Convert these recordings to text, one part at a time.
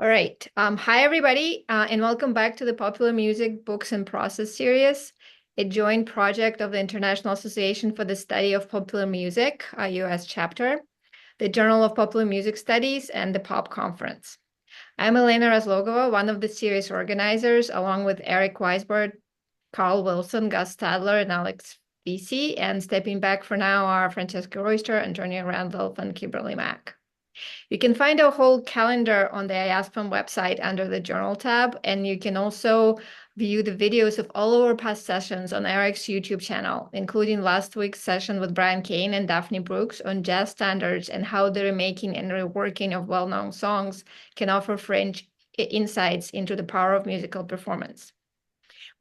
All right. Hi, everybody, and welcome back to the Popular Music Books and Process series, a joint project of the International Association for the Study of Popular Music, US chapter, the Journal of Popular Music Studies, and the POP Conference. I'm Elena Razlogova, one of the series organizers, along with Eric Weisbord, Carl Wilson, Gus Stadler, and Alex Vesey, and stepping back for now are Francesca Royster, Antonia Randolph, and Kimberly Mack. You can find our whole calendar on the IASPM website under the Journal tab, and you can also view the videos of all our past sessions on Eric's YouTube channel, including last week's session with Brian Kane and Daphne Brooks on jazz standards and how the remaking and reworking of well-known songs can offer fringe insights into the power of musical performance.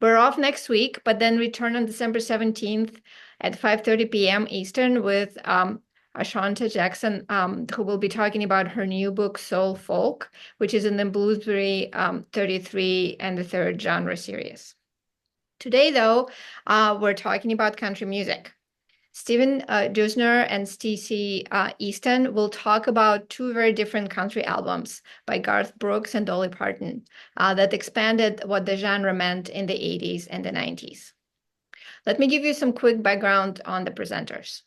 We're off next week, but then return on December 17th at 5:30 p.m. Eastern with Ashanta Jackson, who will be talking about her new book, Soul Folk, which is in the Bloomsbury 33 and the Third Genre series. Today, though, we're talking about country music. Stephen Deusner and Steacy Easton will talk about two very different country albums by Garth Brooks and Dolly Parton that expanded what the genre meant in the 80s and the 90s. Let me give you some quick background on the presenters.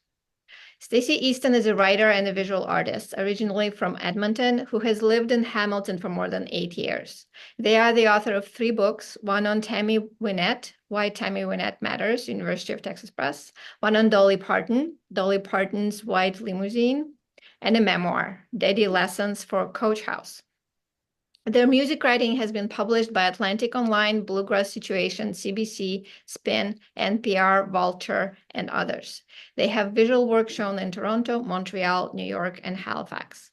Steacy Easton is a writer and a visual artist, originally from Edmonton, who has lived in Hamilton for more than 8 years. They are the author of 3 books, one on Tammy Wynette, Why Tammy Wynette Matters, University of Texas Press, one on Dolly Parton, Dolly Parton's White Limousine, and a memoir, Daddy Lessons for Coach House. Their music writing has been published by Atlantic Online, Bluegrass Situation, CBC, Spin, NPR, Vulture, and others. They have visual work shown in Toronto, Montreal, New York, and Halifax.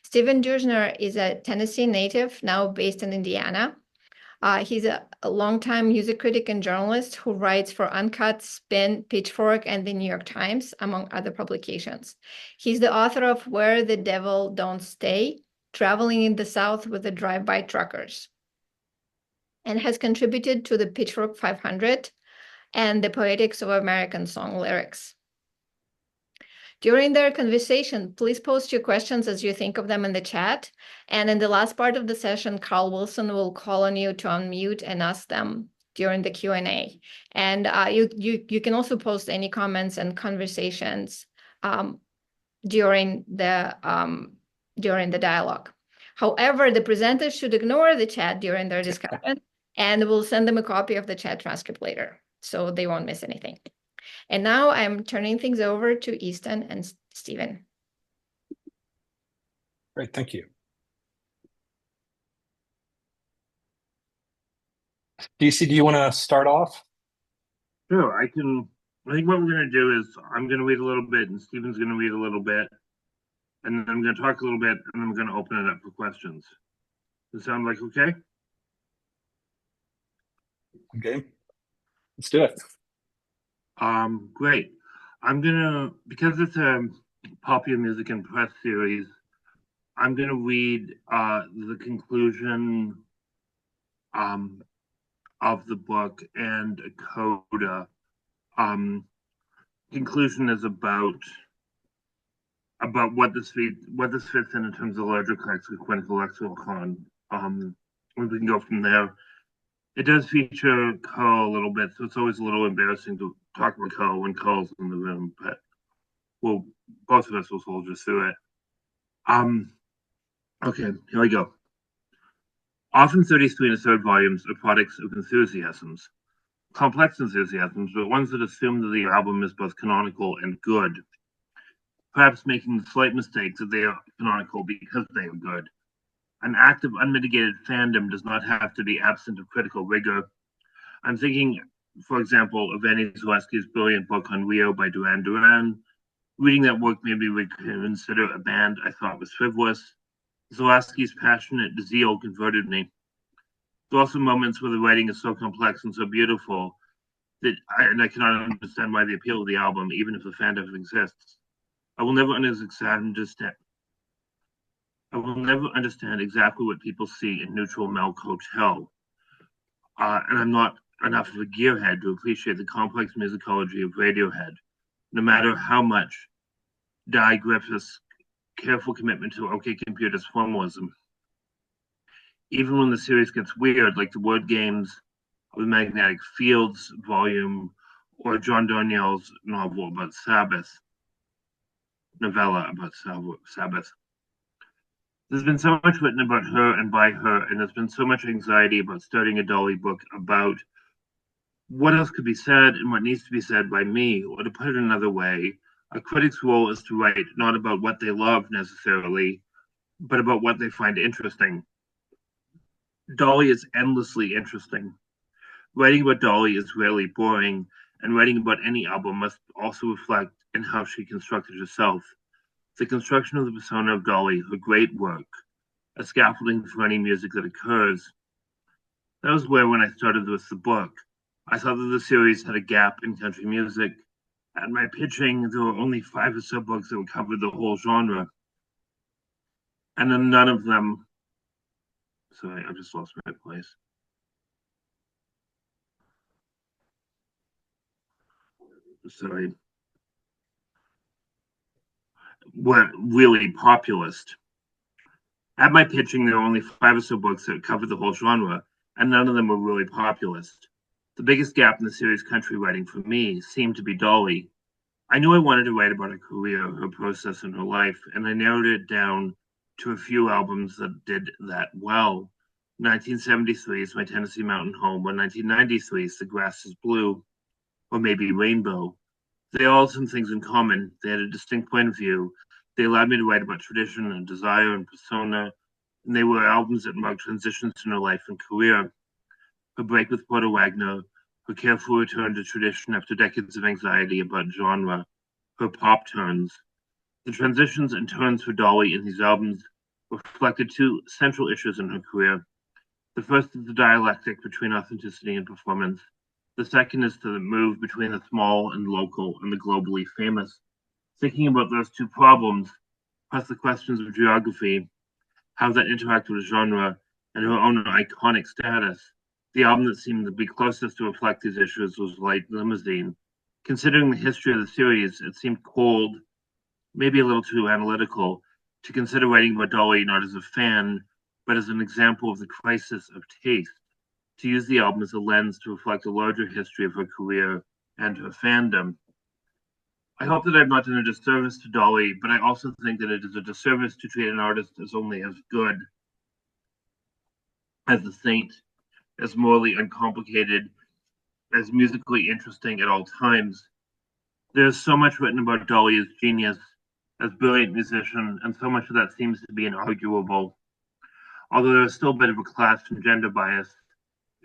Stephen Deusner is a Tennessee native, now based in Indiana. He's a longtime music critic and journalist who writes for Uncut, Spin, Pitchfork, and the New York Times, among other publications. He's the author of Where the Devil Don't Stay, Traveling in the South with the Drive-By Truckers, and has contributed to the Pitchfork 500 and the Poetics of American Song Lyrics. During their conversation, please post your questions as you think of them in the chat. And in the last part of the session, Carl Wilson will call on you to unmute and ask them during the Q&A. And you can also post any comments and conversations during the dialogue. However, the presenters should ignore the chat during their discussion, and we'll send them a copy of the chat transcript later, so they won't miss anything. And now I'm turning things over to Easton and Stephen. Great, thank you. DC, do you want to start off? Sure, I can. I think what we're going to do is I'm going to read a little bit and Stephen's going to read a little bit. And then I'm going to talk a little bit and then we're going to open it up for questions. Does it sound like okay? Okay, let's do it. Great. I'm going to, because it's a popular music and press series, I'm going to read the conclusion of the book and a coda. Conclusion is about what this fits in terms of larger clinical lexicon. We can go from there. It does feature Carl a little bit, so it's always a little embarrassing to talk about Carl when Carl's in the room, but both of us will soldier through it. Okay, here we go. Often 33 and a third volumes are products of enthusiasms, complex enthusiasms, but ones that assume that the album is both canonical and good, perhaps making the slight mistake that they are canonical because they are good. An act of unmitigated fandom does not have to be absent of critical rigor. I'm thinking, for example, of Annie Zaleski's brilliant book on Rio by Duran Duran. Reading that work made me reconsider a band I thought was frivolous. Zaleski's passionate zeal converted me. There are also moments where the writing is so complex and so beautiful that I cannot understand why they appeal to the album, even if the fandom exists. I will never understand exactly what people see in Neutral Milk Hotel. And I'm not enough of a gearhead to appreciate the complex musicology of Radiohead, no matter how much Di Griffith's careful commitment to OK Computer's formalism. even when the series gets weird, like the word games of the Magnetic Fields volume or John Darnielle's novella about Sabbath. There's been so much written about her and by her, and there's been so much anxiety about starting a Dolly book about what else could be said and what needs to be said by me, or to put it another way, a critic's role is to write not about what they love necessarily, but about what they find interesting. Dolly is endlessly interesting. Writing about Dolly is rarely boring, and writing about any album must also reflect in how she constructed herself. The construction of the persona of Dolly, her great work, a scaffolding for any music that occurs. That was where, when I started with the book, I saw that the series had a gap in country music. At my pitching, there were only 5 or so books that would cover the whole genre. And then none of them. Sorry, I just lost my place. Sorry. Were really populist. At my pitching, there were only 5 or so books that covered the whole genre, and none of them were really populist. The biggest gap in the series country writing for me seemed to be Dolly. I knew I wanted to write about her career, her process, and her life, and I narrowed it down to a few albums that did that well. 1973 is My Tennessee Mountain Home, or 1993 is The Grass is Blue, or maybe Rainbow. They all had some things in common. They had a distinct point of view. They allowed me to write about tradition and desire and persona, and they were albums that marked transitions in her life and career. Her break with Porter Wagner, her careful return to tradition after decades of anxiety about genre, her pop turns. The transitions and turns for Dolly in these albums reflected 2 central issues in her career. The first is the dialectic between authenticity and performance. The second is the move between the small and local and the globally famous. Thinking about those 2 problems, plus the questions of geography, how that interacted with genre, and her own iconic status, the album that seemed to be closest to reflect these issues was Light Limozeen. Considering the history of the series, it seemed cold, maybe a little too analytical, to consider writing about Dolly not as a fan, but as an example of the crisis of taste, to use the album as a lens to reflect a larger history of her career and her fandom. I hope that I've not done a disservice to Dolly, but I also think that it is a disservice to treat an artist as only as good, as a saint, as morally uncomplicated, as musically interesting at all times. There's so much written about Dolly as genius, as brilliant musician, and so much of that seems to be inarguable. Although there is still a bit of a class and gender bias,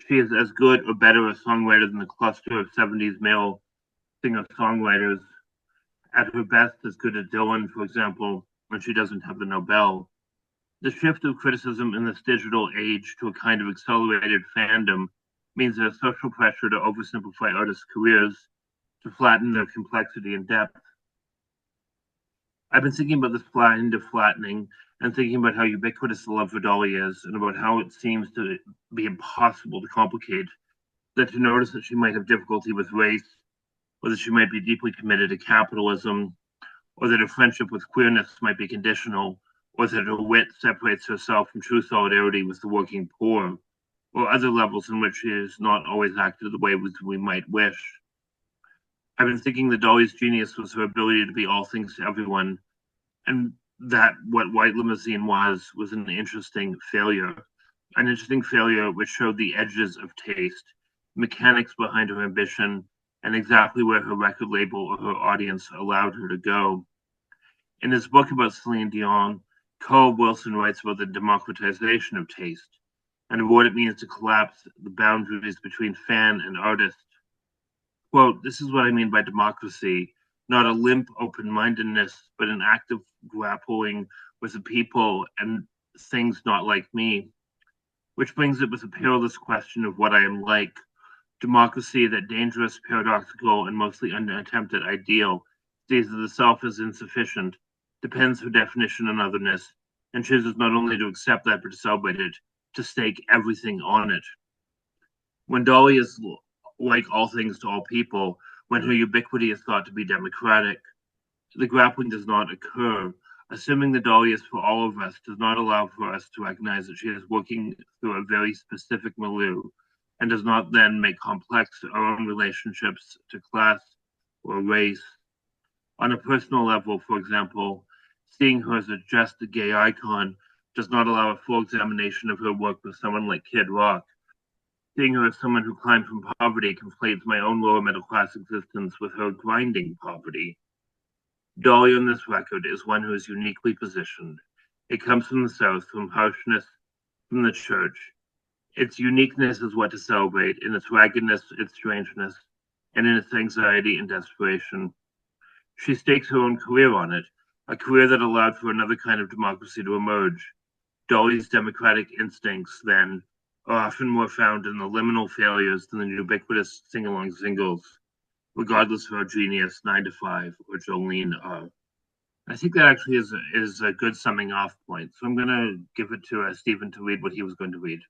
she is as good or better a songwriter than the cluster of 70s male singer-songwriters. At her best, as good as Dylan, for example, when she doesn't have the Nobel. The shift of criticism in this digital age to a kind of accelerated fandom means there's social pressure to oversimplify artists' careers, to flatten their complexity and depth. I've been thinking about this kind of flattening and thinking about how ubiquitous the love for Dolly is and about how it seems to be impossible to complicate, that to notice that she might have difficulty with race, or that she might be deeply committed to capitalism, or that her friendship with queerness might be conditional, or that her wit separates herself from true solidarity with the working poor, or other levels in which she has not always acted the way we might wish. I've been thinking that Dolly's genius was her ability to be all things to everyone, and that what White Limousine was an interesting failure which showed the edges of taste, mechanics behind her ambition, and exactly where her record label or her audience allowed her to go. In his book about Celine Dion, Carl Wilson writes about the democratization of taste and what it means to collapse the boundaries between fan and artist. Quote, "This is what I mean by democracy, not a limp open-mindedness, but an active grappling with the people and things not like me," which brings it with a perilous question of what I am like. Democracy, that dangerous, paradoxical, and mostly unattempted ideal, sees the self as insufficient, depends her definition on otherness, and chooses not only to accept that but to celebrate it, to stake everything on it. When Dolly is like all things to all people, when her ubiquity is thought to be democratic, the grappling does not occur. Assuming that Dolly is for all of us does not allow for us to recognize that she is working through a very specific milieu and does not then make complex our own relationships to class or race. On a personal level, for example, seeing her as just a gay icon does not allow a full examination of her work with someone like Kid Rock. Seeing her as someone who climbed from poverty conflates my own lower middle class existence with her grinding poverty. Dolly on this record is one who is uniquely positioned. It comes from the South, from harshness, from the church. Its uniqueness is what to celebrate, in its raggedness, its strangeness, and in its anxiety and desperation. She stakes her own career on it, a career that allowed for another kind of democracy to emerge. Dolly's democratic instincts, then, are often more found in the liminal failures than the ubiquitous sing-along singles, regardless of how genius 9 to 5 or Jolene are. I think that actually is a good summing off point. So I'm going to give it to Stephen to read what he was going to read.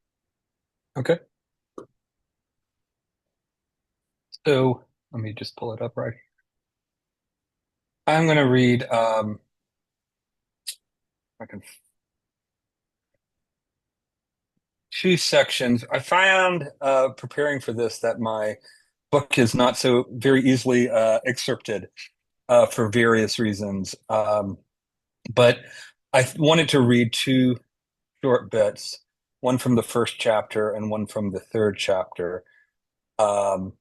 Okay. So let me just pull it up right here. I'm going to read I can two sections. I found preparing for this that my book is not so very easily excerpted for various reasons. But I wanted to read two short bits, one from the first chapter and one from the third chapter. And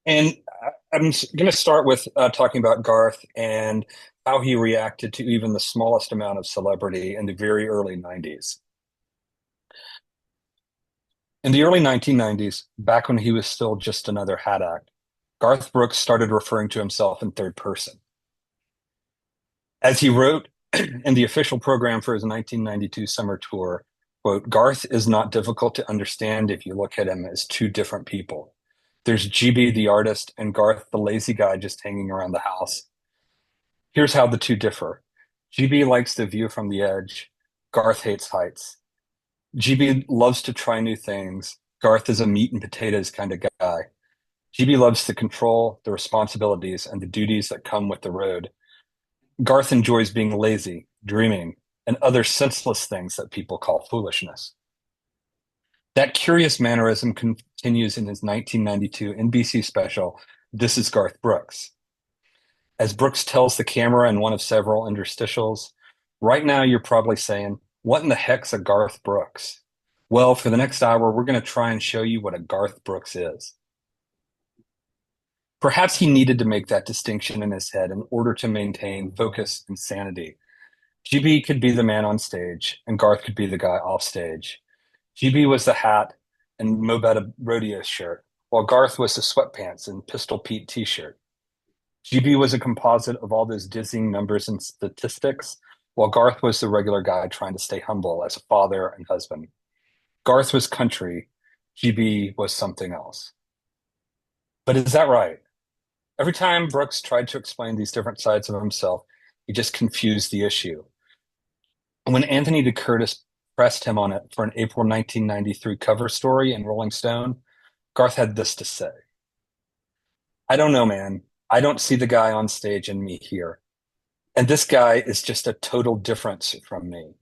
I'm going to start with talking about Garth and how he reacted to even the smallest amount of celebrity in the very early 90s. In the early 1990s, back when he was still just another hat act, Garth Brooks started referring to himself in third person. As he wrote in the official program for his 1992 summer tour, quote, Garth is not difficult to understand if you look at him as two different people. There's GB the artist and Garth the lazy guy just hanging around the house. Here's how the two differ. GB likes the view from the edge. Garth hates heights. GB loves to try new things. Garth is a meat and potatoes kind of guy. GB loves the control, the responsibilities, and the duties that come with the road. Garth enjoys being lazy, dreaming, and other senseless things that people call foolishness. That curious mannerism continues in his 1992 NBC special, This is Garth Brooks. As Brooks tells the camera in one of several interstitials, right now you're probably saying, what in the heck's a Garth Brooks? Well, for the next hour, we're going to try and show you what a Garth Brooks is. Perhaps he needed to make that distinction in his head in order to maintain focus and sanity. GB could be the man on stage, and Garth could be the guy off stage. GB was the hat and Mobetta rodeo shirt, while Garth was the sweatpants and Pistol Pete t-shirt. GB was a composite of all those dizzying numbers and statistics, while Garth was the regular guy trying to stay humble as a father and husband. Garth was country, GB was something else. But is that right? Every time Brooks tried to explain these different sides of himself, he just confused the issue. When Anthony de Curtis pressed him on it for an April 1993 cover story in Rolling Stone, Garth had this to say. I don't know, man. I don't see the guy on stage in me here. And this guy is just a total difference from me.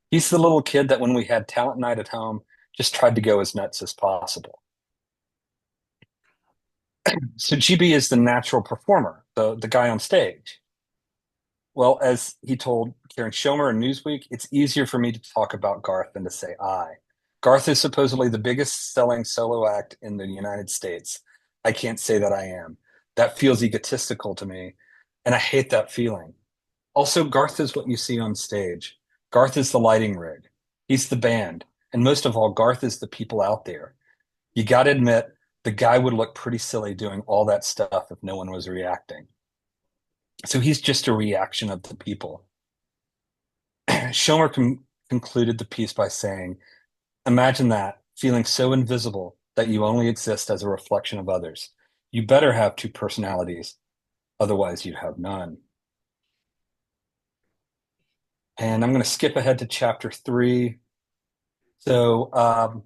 He's the little kid that when we had talent night at home, just tried to go as nuts as possible. So GB is the natural performer, the guy on stage. Well, as he told Karen Schomer in Newsweek, it's easier for me to talk about Garth than to say I. Garth is supposedly the biggest selling solo act in the United States. I can't say that I am. That feels egotistical to me, and I hate that feeling. Also, Garth is what you see on stage. Garth is the lighting rig. He's the band. And most of all, Garth is the people out there. You got to admit, the guy would look pretty silly doing all that stuff if no one was reacting. So he's just a reaction of the people. Schomer concluded the piece by saying, imagine that, feeling so invisible that you only exist as a reflection of others. You better have two personalities, otherwise you'd have none. And I'm going to skip ahead to chapter 3. So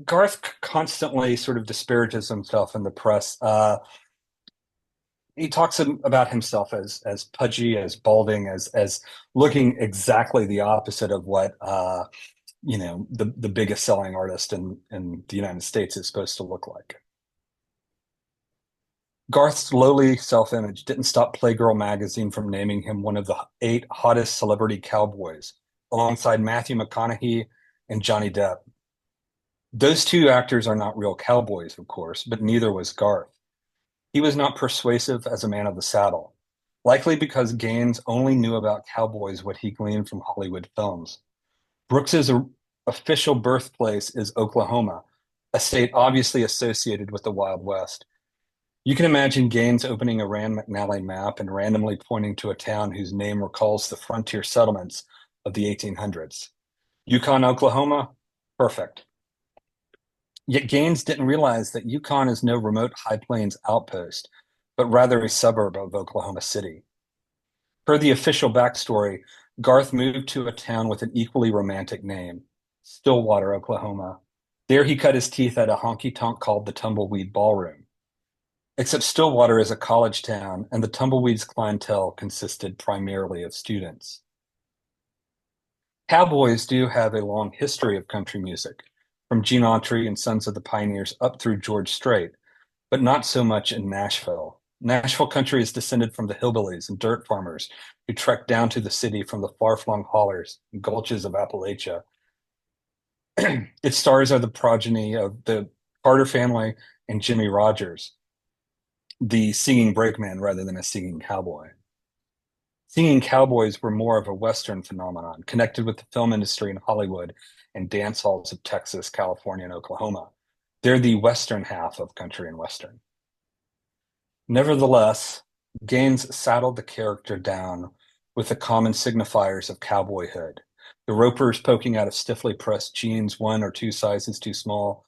Garth constantly sort of disparages himself in the press. he talks about himself as pudgy, as balding, as looking exactly the opposite of what the biggest selling artist in the United States is supposed to look like. Garth's lowly self-image didn't stop Playgirl magazine from naming him one of the 8 hottest celebrity cowboys, alongside Matthew McConaughey and Johnny Depp. Those 2 actors are not real cowboys, of course, but neither was Garth. He was not persuasive as a man of the saddle, likely because Gaines only knew about cowboys what he gleaned from Hollywood films. Brooks's official birthplace is Oklahoma, a state obviously associated with the Wild West. You can imagine Gaines opening a Rand McNally map and randomly pointing to a town whose name recalls the frontier settlements of the 1800s. Yukon, Oklahoma? Perfect. Yet Gaines didn't realize that Yukon is no remote High Plains outpost, but rather a suburb of Oklahoma City. Per the official backstory, Garth moved to a town with an equally romantic name, Stillwater, Oklahoma. There he cut his teeth at a honky-tonk called the Tumbleweed Ballroom. Except Stillwater is a college town, and the Tumbleweed's clientele consisted primarily of students. Cowboys do have a long history of country music, from Gene Autry and Sons of the Pioneers up through George Strait, but not so much in Nashville. Nashville country is descended from the hillbillies and dirt farmers who trekked down to the city from the far-flung hollers and gulches of Appalachia. Its stars are the progeny of the Carter family and Jimmy Rogers, the singing brakeman rather than a singing cowboy. Singing cowboys were more of a Western phenomenon, connected with the film industry in Hollywood and dance halls of Texas, California, and Oklahoma. They're the Western half of country and Western. Nevertheless, Gaines saddled the character down with the common signifiers of cowboyhood. The ropers poking out of stiffly pressed jeans 1 or 2 sizes too small,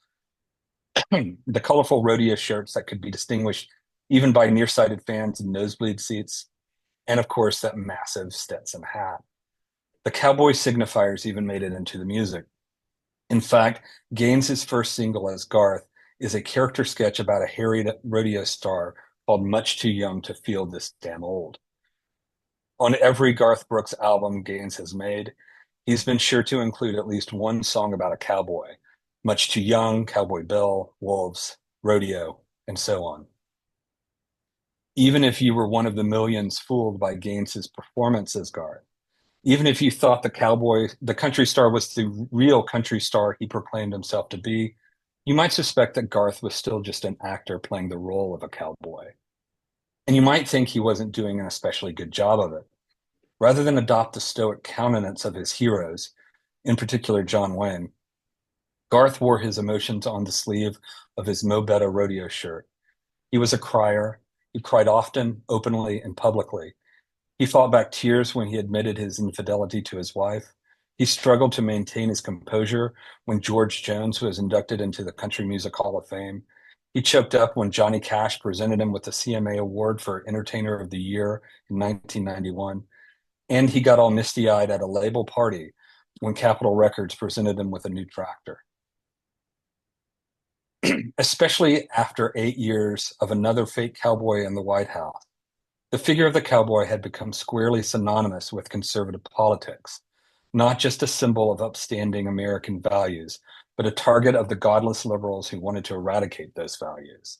the colorful rodeo shirts that could be distinguished even by nearsighted fans in nosebleed seats, and of course that massive Stetson hat. The cowboy signifiers even made it into the music. In fact, Gaines's first single as Garth is a character sketch about a harried rodeo star called Much Too Young to Feel This Damn Old. On every Garth Brooks album Gaines has made, he's been sure to include at least one song about a cowboy. Much Too Young, Cowboy Bill, Wolves, Rodeo, and so on. Even if you were one of the millions fooled by Gaines's performance as Garth, even if you thought the country star was the real country star he proclaimed himself to be, you might suspect that Garth was still just an actor playing the role of a cowboy. And you might think he wasn't doing an especially good job of it. Rather than adopt the stoic countenance of his heroes, in particular John Wayne, Garth wore his emotions on the sleeve of his Mo Better rodeo shirt. He was a crier. He cried often, openly, and publicly. He fought back tears when he admitted his infidelity to his wife. He struggled to maintain his composure when George Jones was inducted into the Country Music Hall of Fame. He choked up when Johnny Cash presented him with the CMA Award for Entertainer of the Year in 1991. And he got all misty-eyed at a label party when Capitol Records presented him with a new tractor. Especially after 8 years of another fake cowboy in the White House, the figure of the cowboy had become squarely synonymous with conservative politics, not just a symbol of upstanding American values, but a target of the godless liberals who wanted to eradicate those values.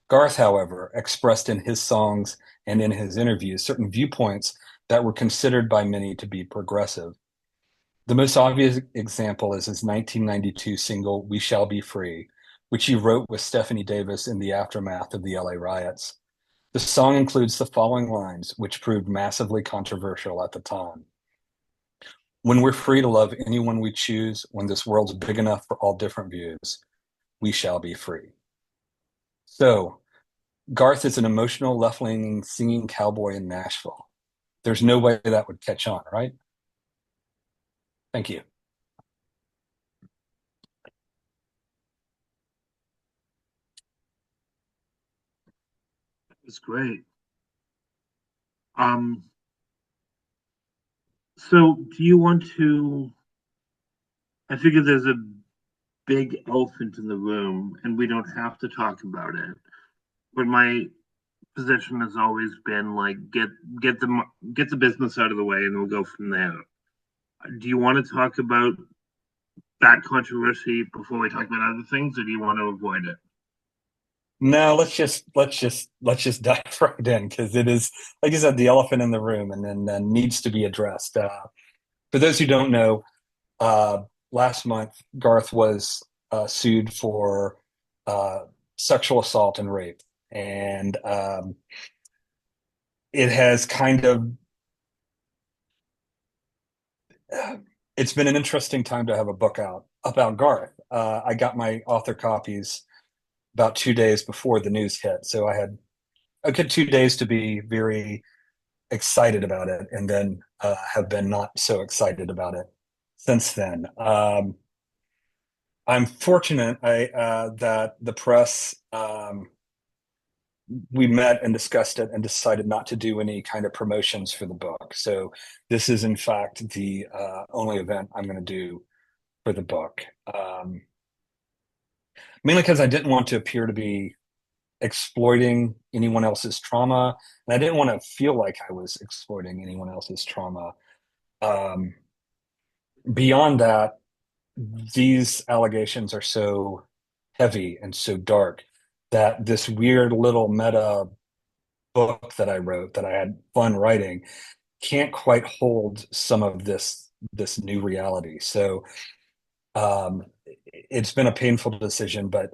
Garth, however, expressed in his songs and in his interviews certain viewpoints that were considered by many to be progressive. The most obvious example is his 1992 single, We Shall Be Free, which he wrote with Stephanie Davis in the aftermath of the LA riots. The song includes the following lines, which proved massively controversial at the time. When we're free to love anyone we choose, when this world's big enough for all different views, we shall be free. So, Garth is an emotional, left-leaning, singing cowboy in Nashville. There's no way that would catch on, right? Thank you. It's great. So do you want to? I figure there's a big elephant in the room, and we don't have to talk about it. But my position has always been like get the business out of the way and we'll go from there. Do you want to talk about that controversy before we talk about other things, or do you want to avoid it? No, let's just dive right in because it is, like you said, the elephant in the room, and then needs to be addressed. For those who don't know, uh, last month Garth was sued for uh, sexual assault and rape, and it has kind of it's been an interesting time to have a book out about Garth. I got my author copies about 2 days before the news hit, so I had a good 2 days to be very excited about it, and then have been not so excited about it since then. I'm fortunate that the press, we met and discussed it and decided not to do any kind of promotions for the book. So this is in fact the only event I'm going to do for the book. Mainly because I didn't want to appear to be exploiting anyone else's trauma, and I didn't want to feel like I was exploiting anyone else's trauma. Um, Beyond that, these allegations are so heavy and so dark that this weird little meta book that I wrote, that I had fun writing, can't quite hold some of this new reality. So it's been a painful decision, but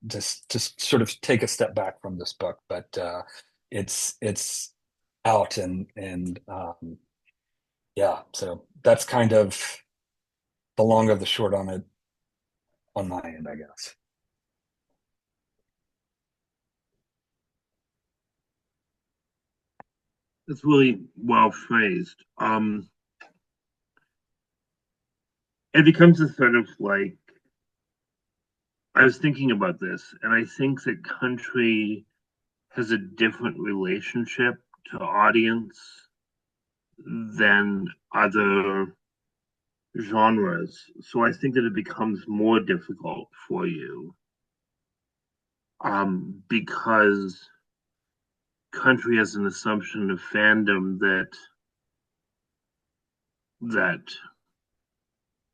just sort of take a step back from this book. But it's out, and yeah, so that's kind of the long of the short on it on my end, I guess. It's really well phrased. It becomes a sort of like, I was thinking about this, and I think that country has a different relationship to audience than other genres. So I think that it becomes more difficult for you, because country has an assumption of fandom that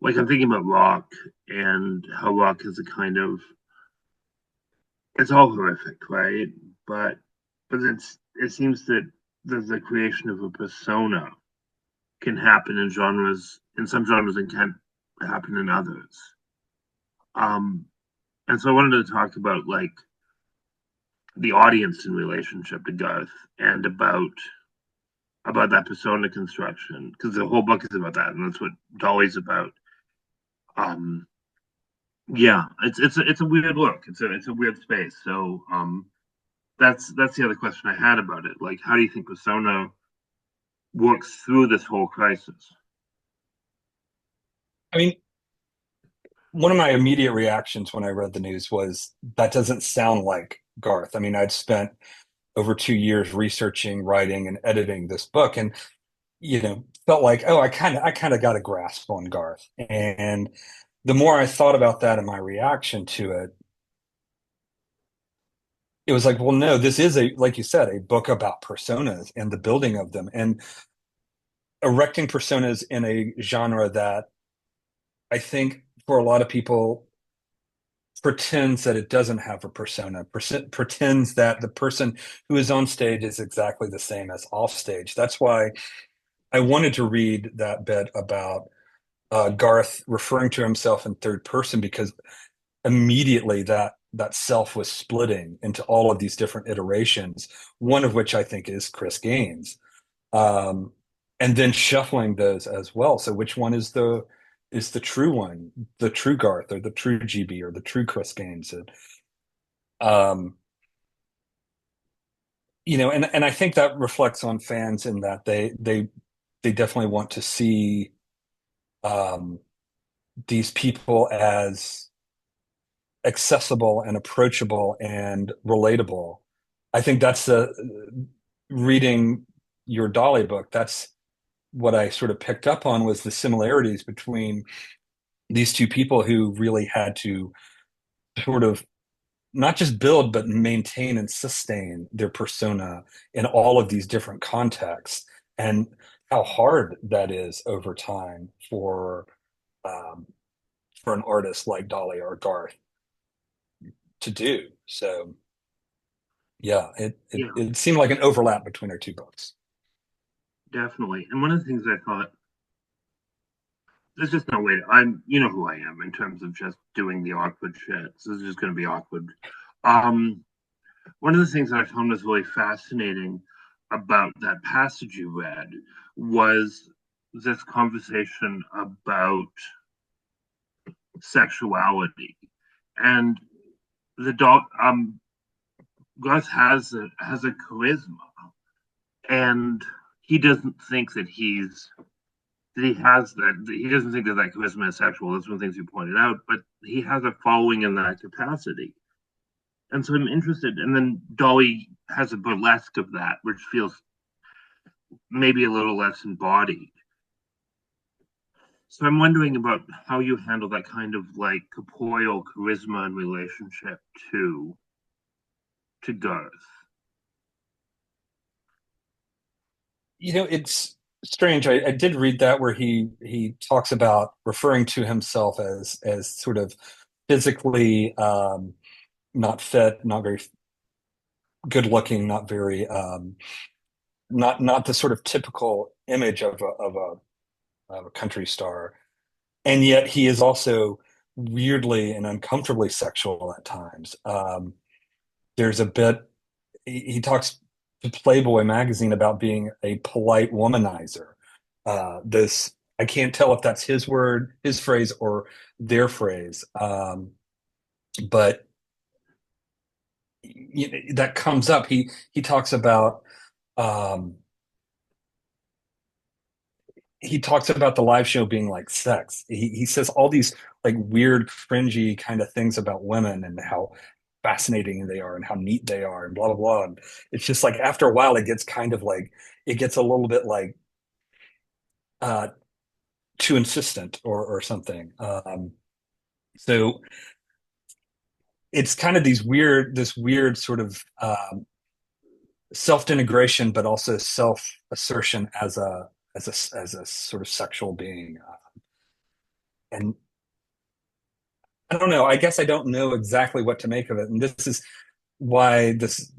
like I'm thinking about rock and how rock is a kind of, it's all horrific, right? But it seems that the creation of a persona can happen in genres, in some genres, and can't happen in others. Um, and so I wanted to talk about like the audience in relationship to Garth, and about that persona construction, because the whole book is about that, and that's what Dolly's about. Um, yeah, it's a weird look. It's a weird space. So that's the other question I had about it. Like, how do you think persona works through this whole crisis? I mean, one of my immediate reactions when I read the news was that doesn't sound like Garth. I mean, I'd spent over 2 years researching, writing, and editing this book, and felt like, oh, I kind of got a grasp on Garth. And the more I thought about that and my reaction to it, it was like, well, no, this is like you said, a book about personas and the building of them and erecting personas in a genre that I think for a lot of people pretends that it doesn't have a persona, pretends that the person who is on stage is exactly the same as off stage. That's why I wanted to read that bit about Garth referring to himself in third person, because immediately that self was splitting into all of these different iterations, one of which I think is Chris Gaines, um, and then shuffling those as well. So which one is the true one, the true Garth, or the true GB, or the true Chris Gaines? Um, and I think that reflects on fans in that they definitely want to see um, these people as accessible and approachable and relatable. I think that's the reading your Dolly book. That's what I sort of picked up on, was the similarities between these two people who really had to sort of not just build, but maintain and sustain their persona in all of these different contexts, and how hard that is over time um, for an artist like Dolly or Garth to do. So yeah, Yeah, it seemed like an overlap between our two books. definitely. And one of the things I thought, there's just no way. I'm, you know who I am in terms of just doing the awkward shit. So this is just going to be awkward. Um, One of the things that I found was really fascinating about that passage you read was this conversation about sexuality, and the dog. Garth has a charisma, and he doesn't think that he has that. He doesn't think that that charisma is sexual. That's one of the things you pointed out, but he has a following in that capacity. And so I'm interested. And then Dolly has a burlesque of that, which feels maybe a little less embodied. So I'm wondering about how you handle that kind of like corporeal charisma in relationship to Garth. It's strange. I did read that where he talks about referring to himself as sort of physically not fit, not very good looking, not very not the sort of typical image of a country star, and yet he is also weirdly and uncomfortably sexual at times. There's a bit he talks to Playboy magazine about being a polite womanizer. This I can't tell if that's his word, his phrase, or their phrase, but that comes up. He talks about um, he talks about the live show being like sex. He says all these like weird, cringy kind of things about women and how fascinating they are and how neat they are and blah blah blah. And it's just like after a while, it gets kind of like it gets a little bit like uh, too insistent or something. So it's kind of this weird sort of self-denigration, but also self-assertion as a sort of sexual being. And I don't know. I guess I don't know exactly what to make of it, and this is why this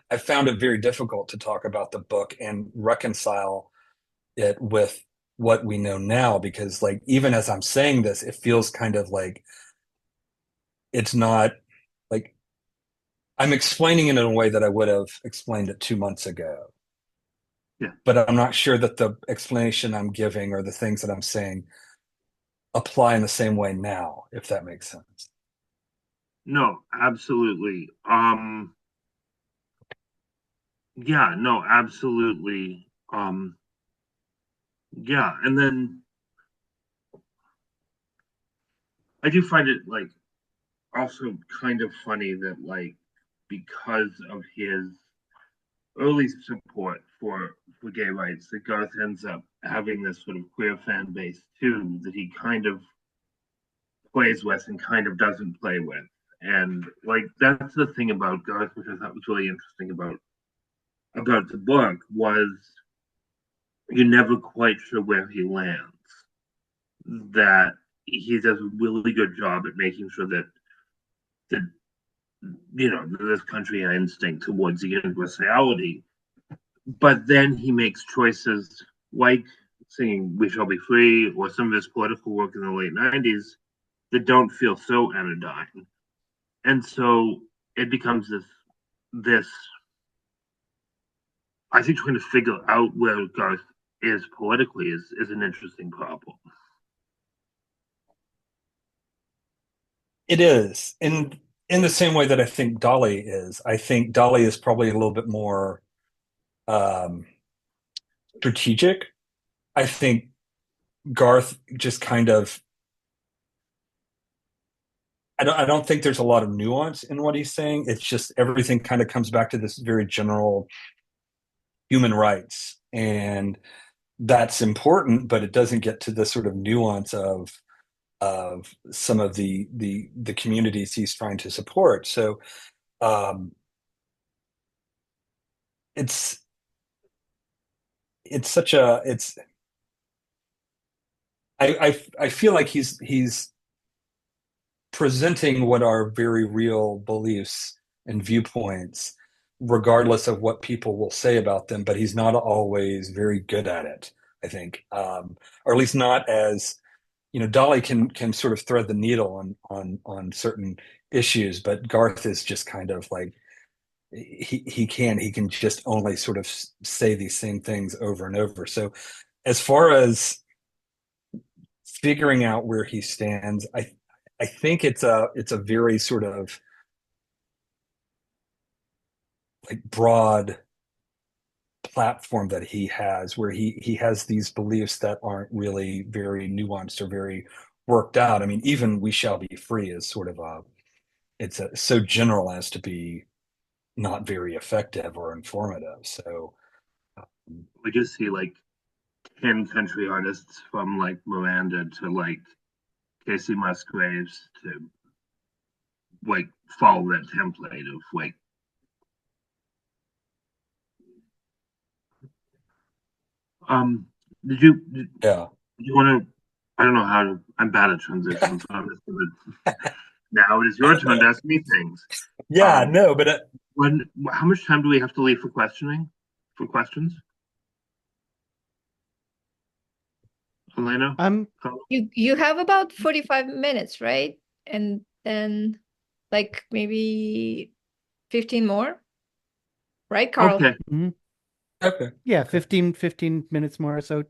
I found it very difficult to talk about the book and reconcile it with what we know now, because like even as I'm saying this, it feels kind of like it's not like I'm explaining it in a way that I would have explained it 2 months ago. Yeah. But I'm not sure that the explanation I'm giving or the things that I'm saying apply in the same way now, if that makes sense. No, absolutely. Yeah, no, absolutely. Yeah, and then I do find it like also kind of funny that like because of his early support for gay rights, that Garth ends up having this sort of queer fan base too that he kind of plays with and kind of doesn't play with. And like that's the thing about Garth, which I thought was really interesting about the book, was you're never quite sure where he lands. That he does a really good job at making sure that this country instinct towards the universality, but then he makes choices like singing "We Shall Be Free" or some of his political work in the late '90s that don't feel so anodyne, and so it becomes this. I think trying to figure out where Garth is politically is an interesting problem. It is. In the same way that I think Dolly is. I think Dolly is probably a little bit more um, strategic. I think Garth just kind of I don't think there's a lot of nuance in what he's saying. It's just everything kind of comes back to this very general human rights. And that's important, but it doesn't get to the sort of nuance of of some of the communities he's trying to support. So it's such a it's I feel like he's presenting what are very real beliefs and viewpoints, regardless of what people will say about them, but he's not always very good at it, I think. Or at least not as, Dolly can sort of thread the needle on certain issues, but Garth is just kind of like he can just only sort of say these same things over and over. So as far as figuring out where he stands, I think it's a very sort of like broad platform that he has, where he has these beliefs that aren't really very nuanced or very worked out. I mean, even "We Shall Be Free" is sort of so general as to be not very effective or informative. So We just see like 10 country artists from like Miranda to like Casey Musgraves to like follow that template of like did yeah. you want to, I don't know how to, I'm bad at transitions, so I'm just gonna, now it is your turn to ask me things. Yeah, no, but How much time do we have to leave for questions? Elena? You have about 45 minutes, right? And then like maybe 15 more, right, Carl? Okay. Mm-hmm. Okay. Yeah, 15 minutes more or so.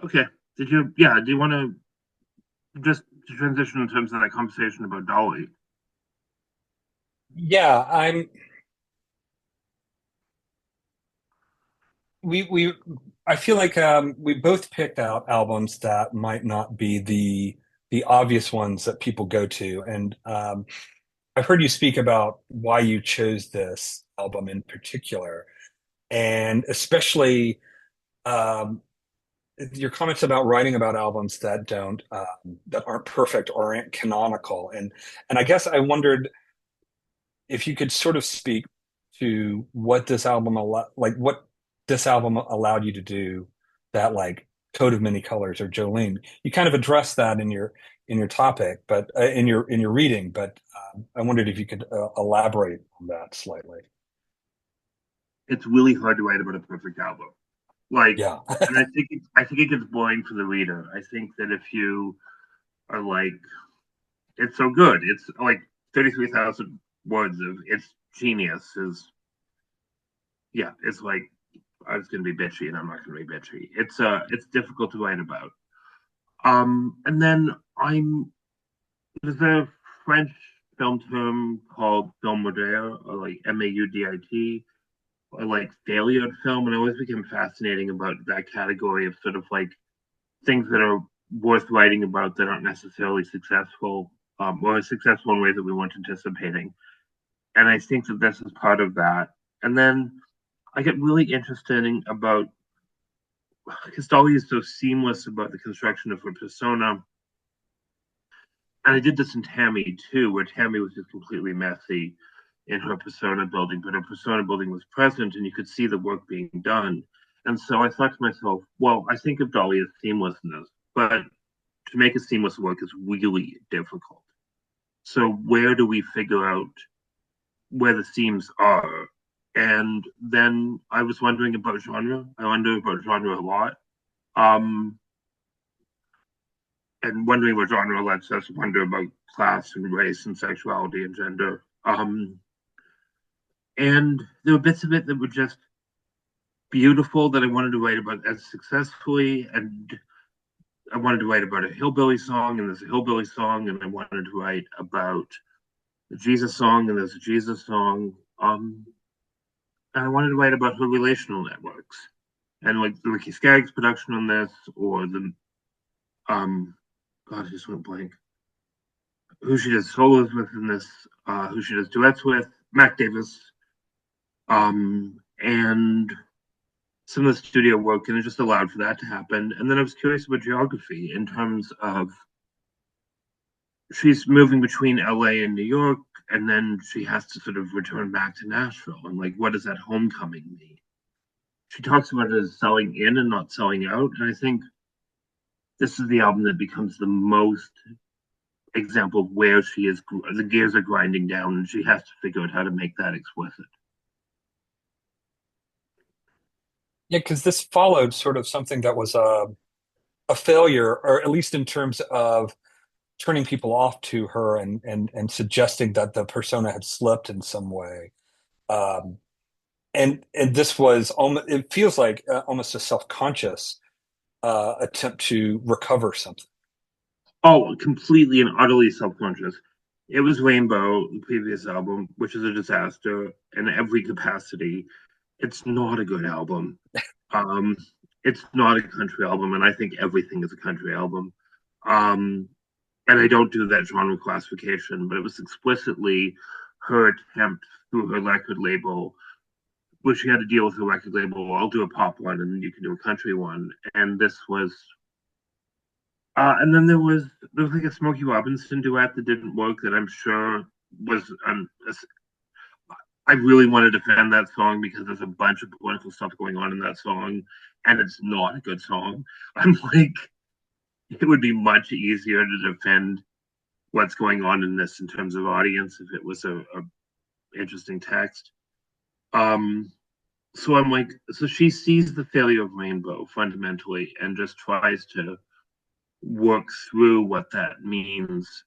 Okay. Do you want to just to transition in terms of that conversation about Dolly? Yeah, I feel like we both picked out albums that might not be the obvious ones that people go to, and I've heard you speak about why you chose this album in particular, and especially um, your comments about writing about albums that aren't perfect or aren't canonical, and I guess I wondered if you could sort of speak to what this album allowed you to do, that like Coat of Many Colors or Jolene. You kind of addressed that in your topic, but in your reading, but I wondered if you could elaborate on that slightly. It's really hard to write about a perfect album. Like, Yeah. and I think it gets boring for the reader. I think that if you are like, it's so good, it's like 33,000 words of it's genius is, yeah, it's like I was going to be bitchy and I'm not going to be bitchy. It's difficult to write about. And then there's a French film term called film moderne, or like MAUDIT, or like failure film, and I always became fascinating about that category of sort of like things that are worth writing about that aren't necessarily successful, or successful in ways that we weren't anticipating. And I think that this is part of that. And then I get really interested about, because Dolly is so seamless about the construction of her persona. And I did this in Tammy too, where Tammy was just completely messy in her persona building, but her persona building was present and you could see the work being done. And so I thought to myself, well, I think of Dolly as seamlessness, but to make a seamless work is really difficult. So where do we figure out where the seams are? And then I was wondering about genre. I wonder about genre a lot. And wondering what genre lets us wonder about class and race and sexuality and gender. And there were bits of it that were just beautiful that I wanted to write about as successfully. And I wanted to write about a hillbilly song, and there's a hillbilly song, and I wanted to write about a Jesus song, and there's a Jesus song. And I wanted to write about her relational networks. And like the Ricky Skaggs production on this, or the God, I just went blank. Who she does solos with in this, who she does duets with, Mac Davis, and some of the studio work, and it just allowed for that to happen. And then I was curious about geography in terms of she's moving between LA and New York, and then she has to sort of return back to Nashville. And like, what does that homecoming mean? She talks about it as selling in and not selling out. And I think this is the album that becomes the most example of where she is, the gears are grinding down, and she has to figure out how to make that explicit. Yeah, because this followed sort of something that was a failure, or at least in terms of turning people off to her and suggesting that the persona had slipped in some way. And this was almost, it feels like almost a self-conscious attempt to recover something. Oh, completely and utterly self-conscious. It was Rainbow, the previous album, which is a disaster in every capacity. It's not a good album. Um, it's not a country album, and I think everything is a country album. Um, and I don't do that genre classification, but it was explicitly her attempt through her record label, where she had to deal with her record label. Well, I'll do a pop one, and you can do a country one. And this was, and then there was like a Smokey Robinson duet that didn't work. That I'm sure was I really want to defend that song because there's a bunch of political stuff going on in that song, and it's not a good song. I'm like, it would be much easier to defend what's going on in this in terms of audience if it was a interesting text. So I'm like, so she sees the failure of Rainbow fundamentally and just tries to work through what that means.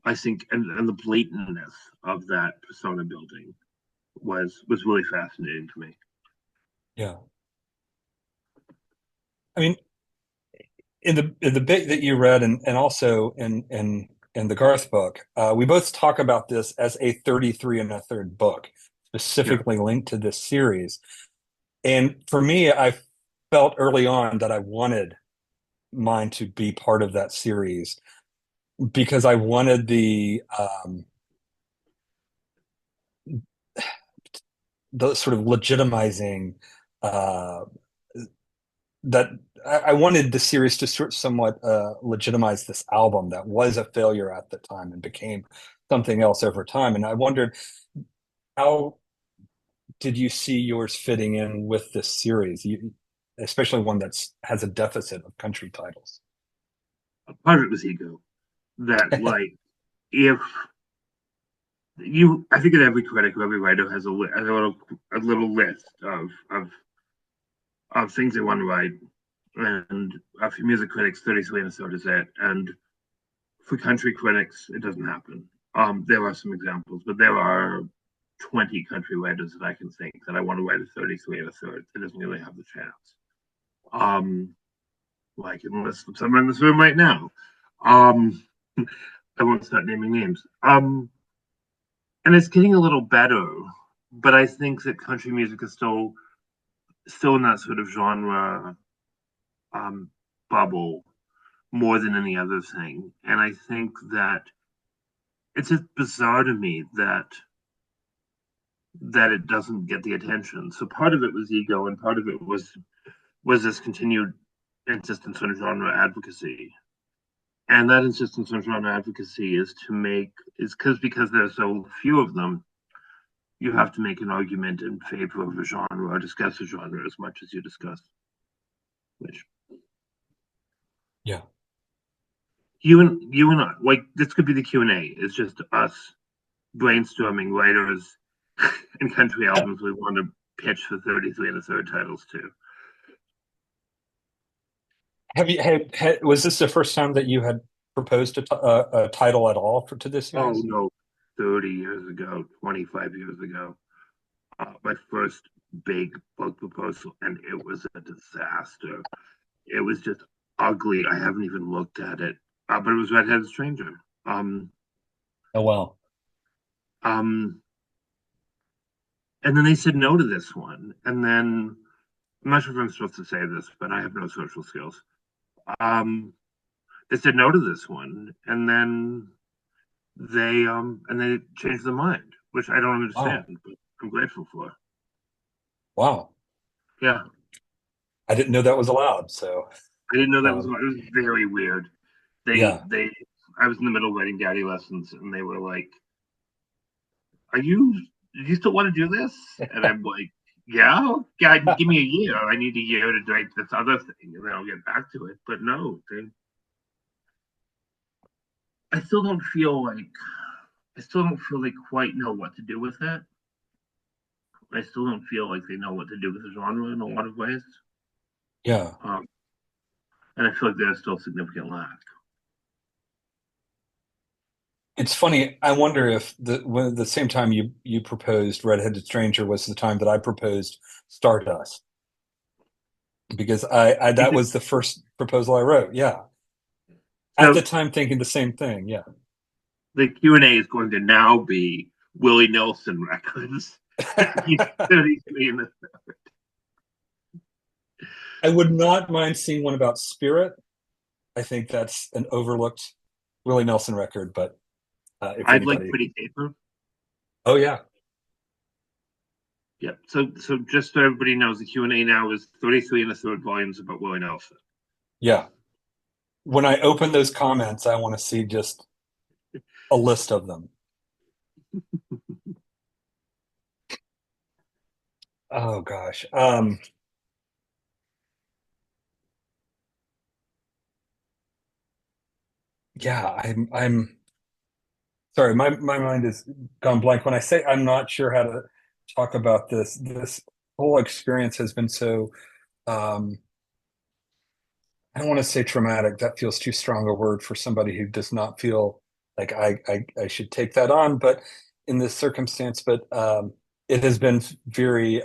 I think, and the blatantness of that persona building was really fascinating to me. Yeah. I mean, in the bit that you read and also in the Garth book, we both talk about this as a 33 and a third book, specifically linked to this series. And for me, I felt early on that I wanted mine to be part of that series because I wanted the sort of legitimizing that I wanted the series to sort of somewhat legitimize this album that was a failure at the time and became something else over time. And I wondered, how did you see yours fitting in with this series, especially one that has a deficit of country titles? Part of it was ego. That like, if you, I think that every critic or every writer has a little list of things they want to write, and for music critics, 33 and a third is it, and for country critics, it doesn't happen. There are some examples, but there are 20 country writers that I can think that I want to write a 33 and a third. It doesn't really have the chance. Like, unless someone in this room right now. I won't start naming names. And it's getting a little better, but I think that country music is still in that sort of genre bubble more than any other thing. And I think that it's just bizarre to me that it doesn't get the attention. So part of it was ego, and part of it was this continued insistence on genre advocacy. And that insistence on genre advocacy is because there's so few of them, you have to make an argument in favor of a genre or discuss a genre as much as you discuss which. Yeah. You and I, like, this could be the Q&A. It's just us brainstorming writers and country albums we want to pitch for 33 and a third titles to. Was this the first time that you had proposed a title at all to this series? Oh no, 30 years ago, 25 years ago, my first big book proposal, and it was a disaster. It was just ugly. I haven't even looked at it, but it was Redheaded Stranger. Oh wow. And then they said no to this one, and then I'm not sure if I'm supposed to say this, but I have no social skills. They said no to this one, and then they changed their mind, which I don't understand, but I'm grateful for. Wow. Yeah, I didn't know that was allowed. So, I didn't know that was. um, It was very weird. They yeah. they. I was in the middle of writing daddy lessons, and they were like, "Are you? Do you still want to do this?" And I'm like, "Yeah, God, give me a year. I need a year to write this other thing, and then I'll get back to it." But no, I still don't feel like I still don't feel they quite know what to do with it. I still don't feel like they know what to do with the genre in a lot of ways. Yeah. Um, and I feel like there's still significant lack. It's funny. I wonder if the same time you proposed Redheaded Stranger was the time that I proposed Stardust, because I that was the first proposal I wrote. Yeah. At the So time thinking the same thing. Yeah. the Q&A is going to now be Willie Nelson records. He's 33 in the I would not mind seeing one about Spirit. I think that's an overlooked Willie Nelson record, but if I'd like anybody, Pretty Paper. oh yeah, Yeah. So just so everybody knows, the Q&A now is 33 and a third volumes about Willie Nelson. yeah. When I open those comments, I want to see just a list of them. Oh gosh. Yeah, I'm sorry, my mind is gone blank. When I say I'm not sure how to talk about this whole experience has been so um I don't want to say traumatic. That feels too strong a word for somebody who does not feel like I should take that on, but in this circumstance, but it has been very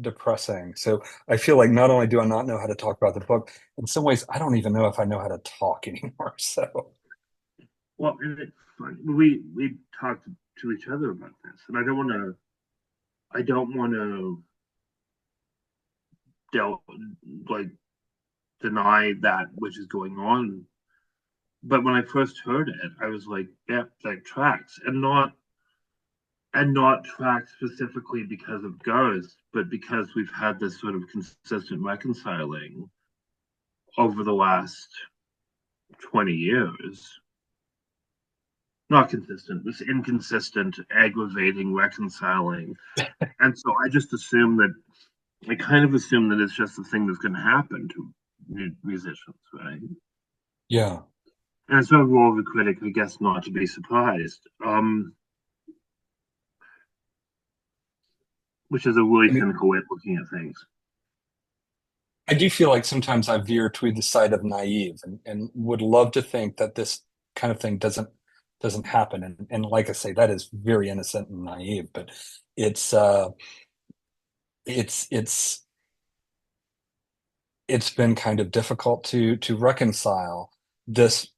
depressing. So I feel like not only do I not know how to talk about the book, in some ways I don't even know if I know how to talk anymore. So Well, and it's funny. We talked to each other about this, and I don't want to del- like deny that which is going on. But when I first heard it, I was like, "Yeah, that tracks," and not tracked specifically because of Garth, but because we've had this sort of consistent reconciling over the last 20 years. Not consistent, this inconsistent, aggravating reconciling. And so I kind of assume that it's just the thing that's going to happen to musicians, right? yeah. And it's sort of role of a critic, I guess, not to be surprised, which is a really I mean, cynical way of looking at things. I do feel like sometimes I veer toward the side of naive and would love to think that this kind of thing doesn't happen. And like I say, that is very innocent and naive, but it's uh it's it's it's been kind of difficult to reconcile this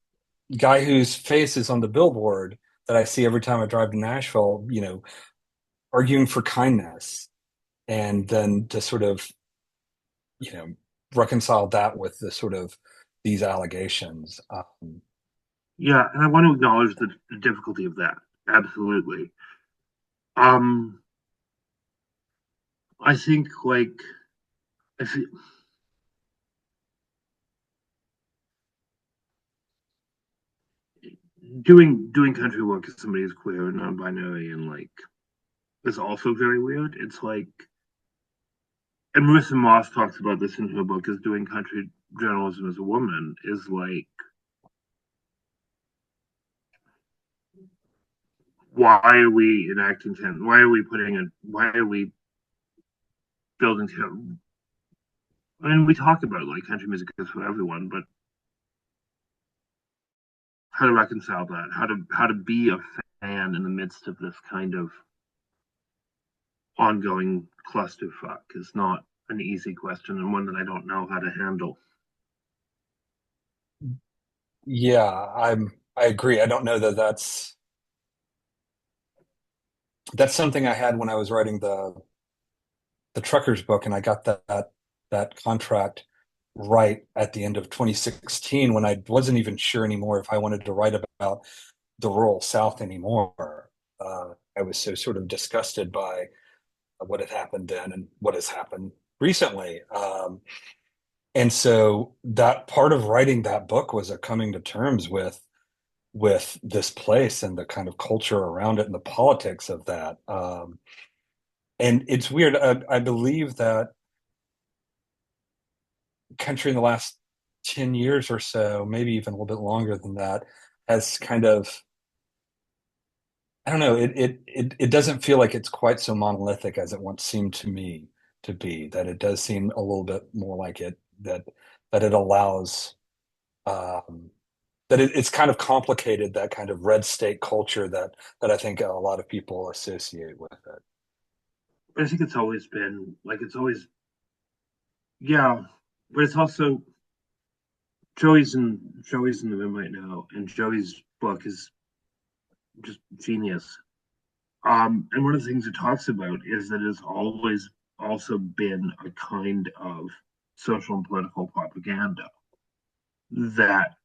guy whose face is on the billboard that I see every time I drive to Nashville, arguing for kindness, and then to sort of, you know, reconcile that with the sort of these allegations. Yeah, and I want to acknowledge the difficulty of that. Absolutely. Um, I think like if doing country work as somebody who's queer and non-binary and like is also very weird. It's like, and Marissa Moss talks about this in her book, is doing country journalism as a woman is like, why are we enacting why are we why are we building I mean, we talk about like country music is for everyone, but how to reconcile that, how to be a fan in the midst of this kind of ongoing clusterfuck is not an easy question and one that I don't know how to handle. Yeah, I agree. I don't know that that's something I had when I was writing the truckers book, and I got that contract right at the end of 2016 when I wasn't even sure anymore if I wanted to write about the rural South anymore. I was so sort of disgusted by what had happened then and what has happened recently. And so that part of writing that book was a coming to terms with this place and the kind of culture around it and the politics of that. And it's weird. I believe that country in the last 10 years or so, maybe even a little bit longer than that, has kind of, I don't know, it doesn't feel like it's quite so monolithic as it once seemed to me to be, that it does seem a little bit more like it, that it allows that it's kind of complicated, that kind of red state culture that I think a lot of people associate with it. But I think it's always been like it's always, yeah. But it's also Joey's in the room right now, and Joey's book is just genius. And one of the things it talks about is that it's always also been a kind of social and political propaganda that,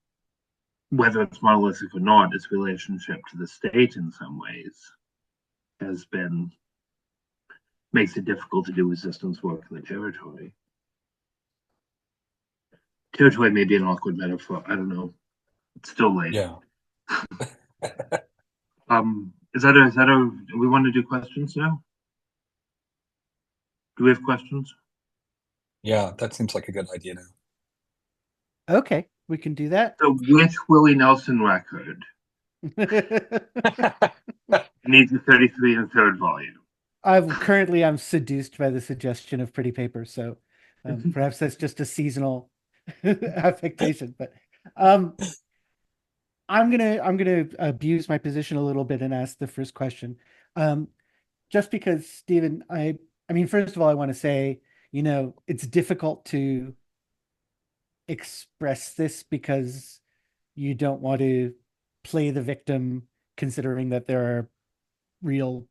whether it's monolithic or not, its relationship to the state in some ways has been makes it difficult to do resistance work in the territory. Territory may be an awkward metaphor. I don't know. It's still late. Yeah. Is that a do we want to do questions now? Do we have questions? Yeah, that seems like a good idea now. Okay, we can do that. So which Willie Nelson record needs a 33 and third volume? I'm seduced by the suggestion of pretty paper, so perhaps that's just a seasonal affectation. But I'm gonna abuse my position a little bit and ask the first question. Just because, Stephen, I mean, first of all, I want to say, it's difficult to express this because you don't want to play the victim, considering that there are real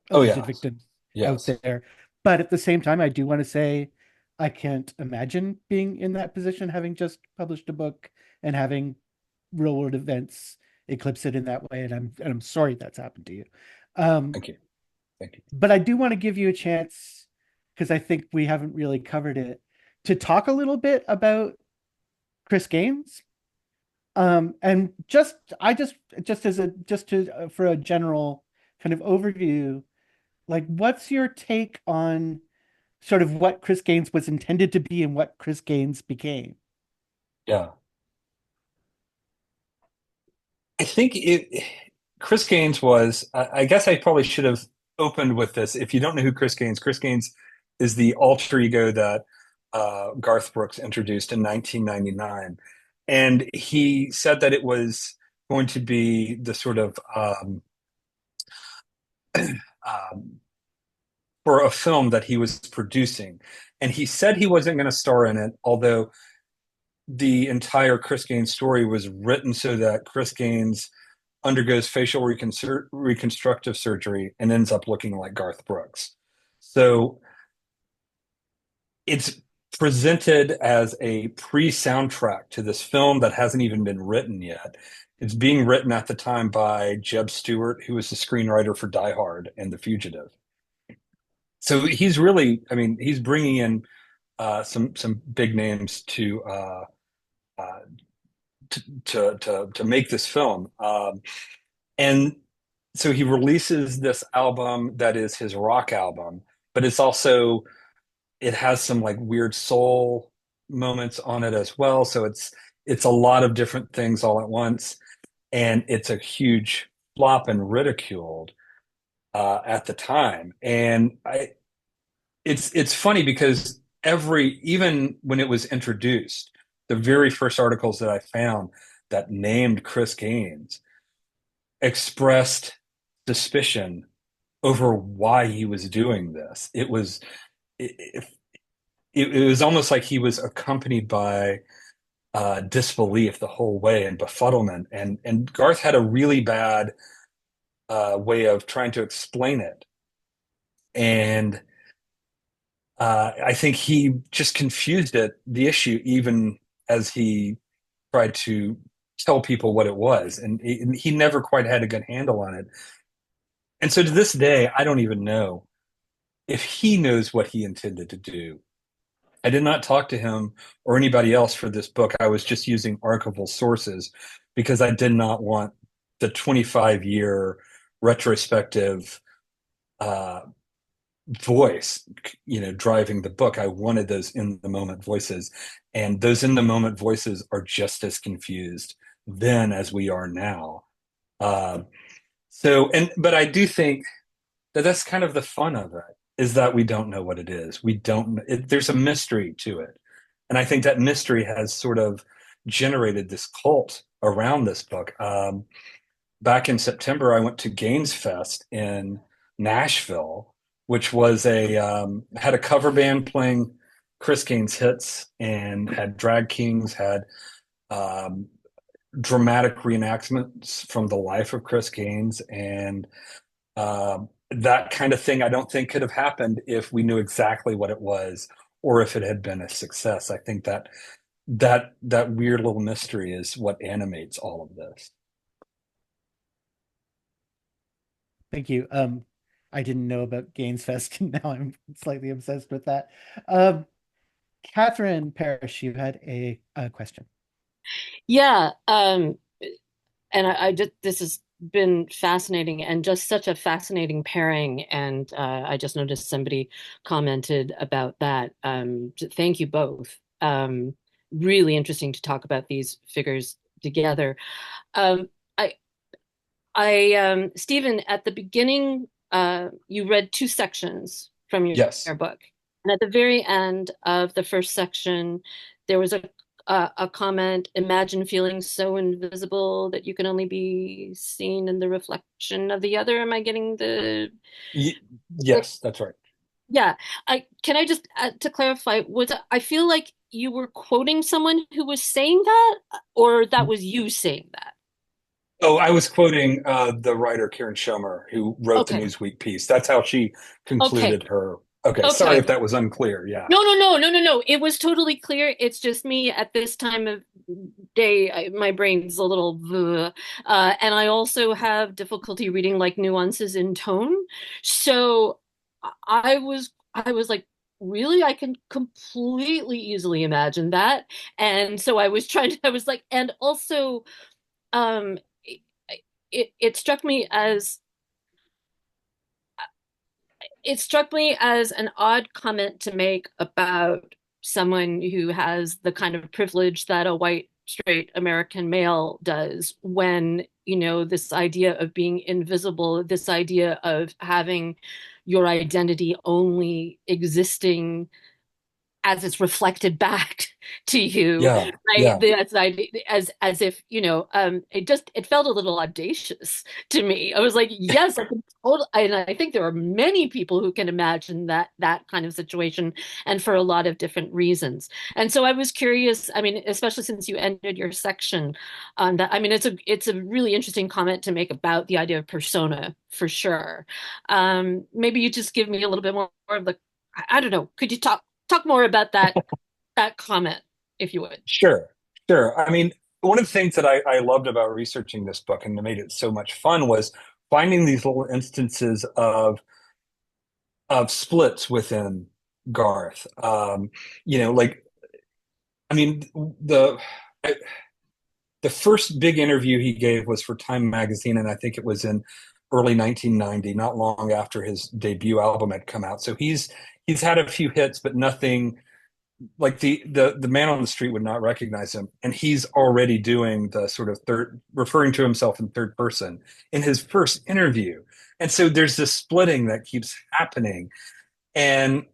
alleged victims out there. But at the same time, I do want to say I can't imagine being in that position, having just published a book and having real world events eclipse it in that way. And I'm sorry that's happened to you. Thank you. But I do want to give you a chance, because I think we haven't really covered it, to talk a little bit about Chris Gaines. And for a general kind of overview, like, what's your take on sort of what Chris Gaines was intended to be and what Chris Gaines became? Yeah. I think Chris Gaines was, I guess I probably should have opened with this. If you don't know who Chris Gaines is the alter ego that Garth Brooks introduced in 1999. And he said that it was going to be the sort of for a film that he was producing. And he said he wasn't going to star in it, although the entire Chris Gaines story was written so that Chris Gaines undergoes facial reconstructive surgery and ends up looking like Garth Brooks. So it's presented as a pre-soundtrack to this film that hasn't even been written yet. It's being written at the time by Jeb Stewart, who was the screenwriter for Die Hard and The Fugitive. So he's really, I mean, he's bringing in some big names to make this film, and so he releases this album that is his rock album, but it has some like weird soul moments on it as well. So it's a lot of different things all at once, and it's a huge flop and ridiculed at the time. And it's funny because even when it was introduced, the very first articles that I found that named Chris Gaines expressed suspicion over why he was doing this. It was almost like he was accompanied by disbelief the whole way and befuddlement. And Garth had a really bad way of trying to explain it. And I think he just confused the issue, even as he tried to tell people what it was. And he never quite had a good handle on it. And so to this day, I don't even know if he knows what he intended to do. I did not talk to him or anybody else for this book. I was just using archival sources because I did not want the 25-year retrospective voice, driving the book. I wanted those in the moment voices, and those in the moment voices are just as confused then as we are now. But I do think that that's kind of the fun of it, is that we don't know what it is. There's a mystery to it. And I think that mystery has sort of generated this cult around this book. Back in September, I went to Gaines Fest in Nashville, which was had a cover band playing Chris Gaines hits, and had drag kings, had dramatic reenactments from the life of Chris Gaines, and that kind of thing I don't think could have happened if we knew exactly what it was, or if it had been a success. I think that weird little mystery is what animates all of this. Thank you. I didn't know about Gaines Fest, and now I'm slightly obsessed with that. Catherine Parrish, you had a question. Yeah, and I just, this has been fascinating, and just such a fascinating pairing. And I just noticed somebody commented about that. Thank you both. Really interesting to talk about these figures together. Um, Stephen, at the beginning, you read two sections from Yes. your book, and at the very end of the first section, there was a comment: "Imagine feeling so invisible that you can only be seen in the reflection of the other." Am I getting the? Yes, that's right. Yeah. Can I just to clarify? I feel like you were quoting someone who was saying that, or that was you saying that? Oh, I was quoting the writer Karen Schomer, who wrote the Okay. Newsweek piece. That's how she concluded her. Okay, sorry Okay. if that was unclear. Yeah. No. It was totally clear. It's just me at this time of day, my brain's a little, and I also have difficulty reading like nuances in tone. So I was like, really? I can completely easily imagine that. And so I was like, and also, um, it struck me as an odd comment to make about someone who has the kind of privilege that a white straight American male does, when, this idea of being invisible, this idea of having your identity only existing as it's reflected back to you, Yeah. right? Yeah. As if, it felt a little audacious to me. I was like, yes, I can totally, and I think there are many people who can imagine that kind of situation, and for a lot of different reasons. And so I was curious, I mean, especially since you ended your section on that. I mean, it's a really interesting comment to make about the idea of persona, for sure. Maybe you just give me a little bit more of the, I don't know, could you talk more about that comment, if you would? Sure. Sure. I mean, one of the things that I loved about researching this book and that made it so much fun was finding these little instances of splits within Garth. Like, I mean, the first big interview he gave was for Time magazine, and I think it was in early 1990, not long after his debut album had come out. So he's had a few hits, but nothing like the man on the street would not recognize him, and he's already doing the sort of referring to himself in third person in his first interview. And so there's this splitting that keeps happening, and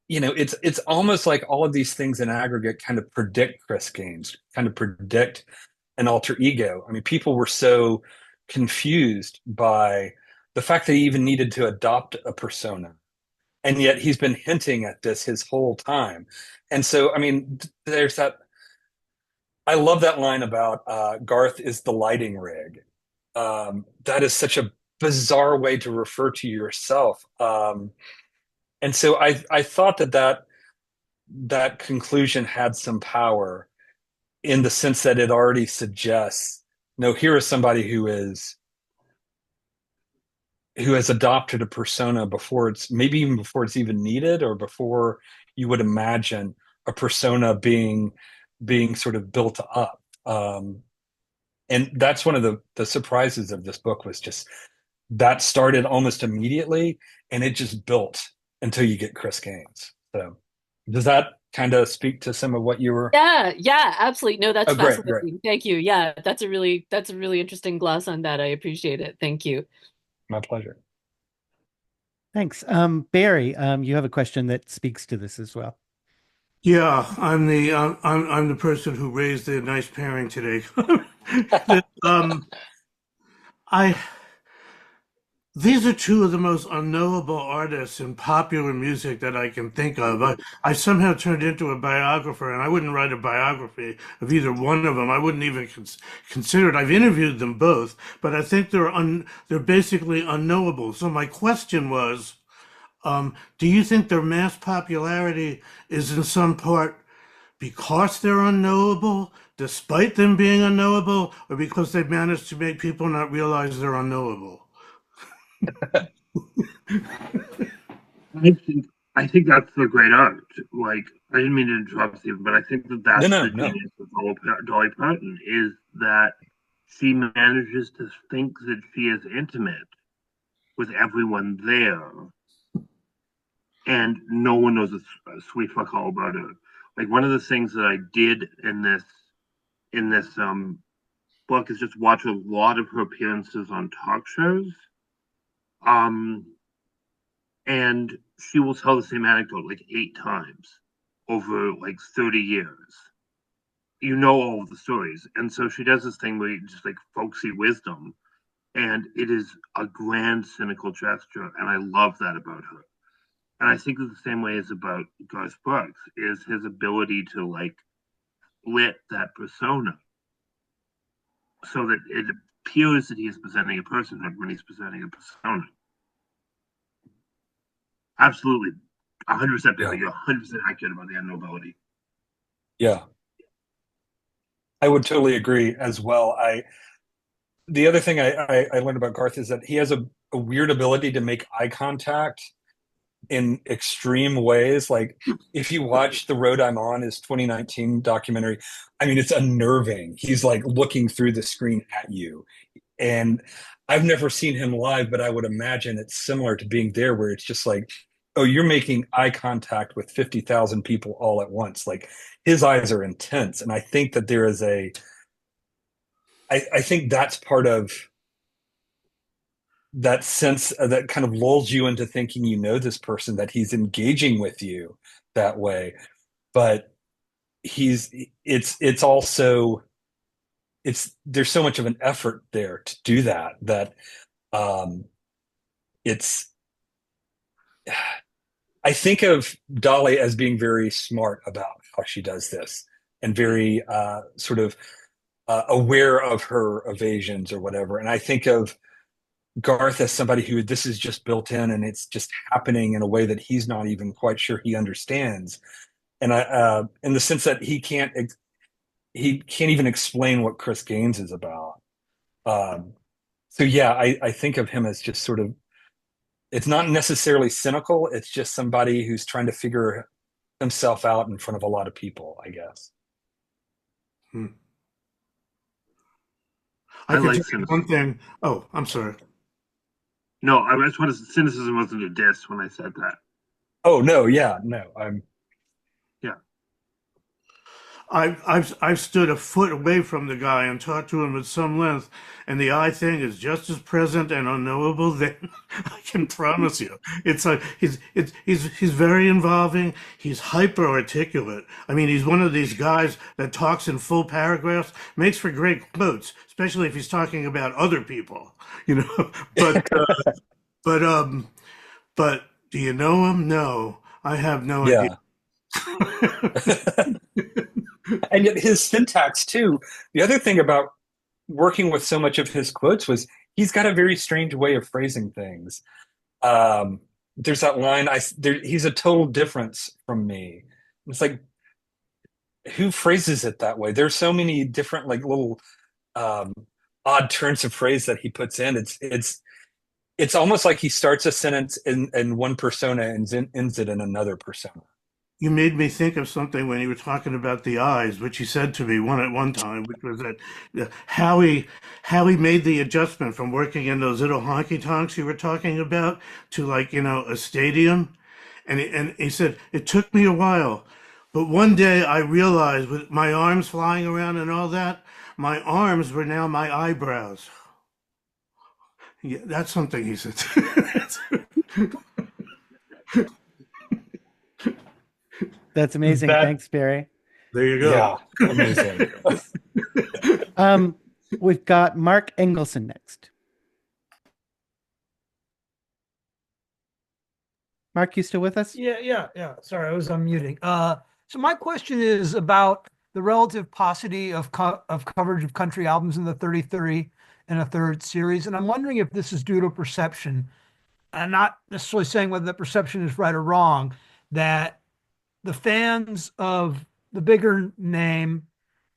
it's almost like all of these things in aggregate kind of predict Chris Gaines, kind of predict an alter ego. I mean, people were so confused by the fact that he even needed to adopt a persona, and yet he's been hinting at this his whole time. And so, I mean, there's that. I love that line about Garth is the lighting rig. That is such a bizarre way to refer to yourself. And so I thought that conclusion had some power, in the sense that it already suggests, no, here is somebody who is who has adopted a persona before it's maybe even before it's even needed, or before you would imagine a persona being sort of built up. And that's one of the surprises of this book, was just that started almost immediately, and it just built until you get Chris Gaines. So does that kind of speak to some of what you were? Yeah, absolutely. No, that's Oh, great. fascinating. Thank you. Yeah, that's a really interesting gloss on that. I appreciate it. Thank you. My pleasure. Thanks. Barry, you have a question that speaks to this as well. Yeah, I'm the person who raised the nice pairing today. I These are two of the most unknowable artists in popular music that I can think of. I somehow turned into a biographer, and I wouldn't write a biography of either one of them. I wouldn't even consider it. I've interviewed them both, but I think they're basically unknowable. So my question was, do you think their mass popularity is in some part because they're unknowable, despite them being unknowable, or because they've managed to make people not realize they're unknowable? I think that's the great art. Like, I didn't mean to interrupt Stephen, but I think that that's the genius of Dolly Parton, is that she manages to think that she is intimate with everyone there, and no one knows a sweet fuck all about her. Like, one of the things that I did in this book is just watch a lot of her appearances on talk shows. And she will tell the same anecdote like 8 times over like 30 years. You know all of the stories. And so she does this thing where you just like folksy wisdom. And it is a grand cynical gesture. And I love that about her. And I think that the same way is about Garth Brooks, is his ability to like split that persona so that it appears that he is presenting a personhood when he's presenting a persona. Absolutely. 100%, Billy. You're 100% accurate about the unknowability. Yeah. I would totally agree as well. The other thing I learned about Garth is that he has a weird ability to make eye contact in extreme ways. Like, if you watch The Road I'm On, his 2019 documentary, I mean, it's unnerving. He's like looking through the screen at you. And I've never seen him live, but I would imagine it's similar to being there, where it's just like, oh, you're making eye contact with 50,000 people all at once. Like, his eyes are intense. And I think that there is I think that's part of that sense that kind of lulls you into thinking you know this person, that he's engaging with you that way. But it's also, there's so much of an effort there to do that it's, I think of Dolly as being very smart about how she does this, and very sort of aware of her evasions or whatever. And I think of Garth as somebody who, this is just built in, and it's just happening in a way that he's not even quite sure he understands. And in the sense that he can't even explain what Chris Gaines is about. So yeah, I think of him as just sort of, it's not necessarily cynical. It's just somebody who's trying to figure himself out in front of a lot of people, I guess. I like one thing. Oh, I'm sorry. No, I just wanted, cynicism wasn't a diss when I said that. Oh no, yeah, no, I've stood a foot away from the guy and talked to him at some length, and the eye thing is just as present and unknowable then. I can promise you. It's like he's very involving. He's hyper articulate. I mean, he's one of these guys that talks in full paragraphs, makes for great quotes, especially if he's talking about other people, you know. But do you know him? No, I have no idea. And yet his syntax too. The other thing about working with so much of his quotes was he's got a very strange way of phrasing things. There's that line, he's a total difference from me. It's like, who phrases it that way? There's so many different like little odd turns of phrase that he puts in. it's almost like he starts a sentence in one persona and ends it in another persona. You made me think of something when you were talking about the eyes, which he said to me one time, which was that how he made the adjustment from working in those little honky tonks you were talking about to, like, a stadium, and he said it took me a while, but one day I realized, with my arms flying around and all that, my arms were now my eyebrows. Yeah, that's something he said. That's amazing. Thanks, Barry. There you go. Yeah, amazing. We've got Mark Engelson next. Mark, you still with us? Yeah. Sorry, I was unmuting. So my question is about the relative paucity of coverage of country albums in the 30 and a third series, and I'm wondering if this is due to perception. I'm not necessarily saying whether the perception is right or wrong, that the fans of the bigger name,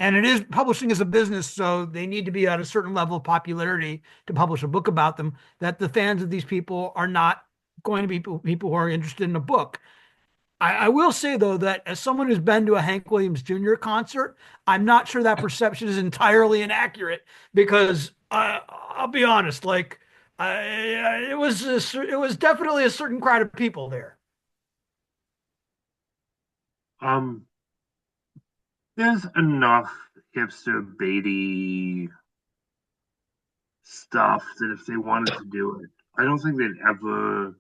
and it is, publishing is a business, so they need to be at a certain level of popularity to publish a book about them, that the fans of these people are not going to be people who are interested in a book. I will say, though, that as someone who's been to a Hank Williams Jr. concert, I'm not sure that perception is entirely inaccurate, because I'll be honest, like, it was definitely a certain crowd of people there. There's enough hipster baity stuff that if they wanted to do it, I don't think they'd ever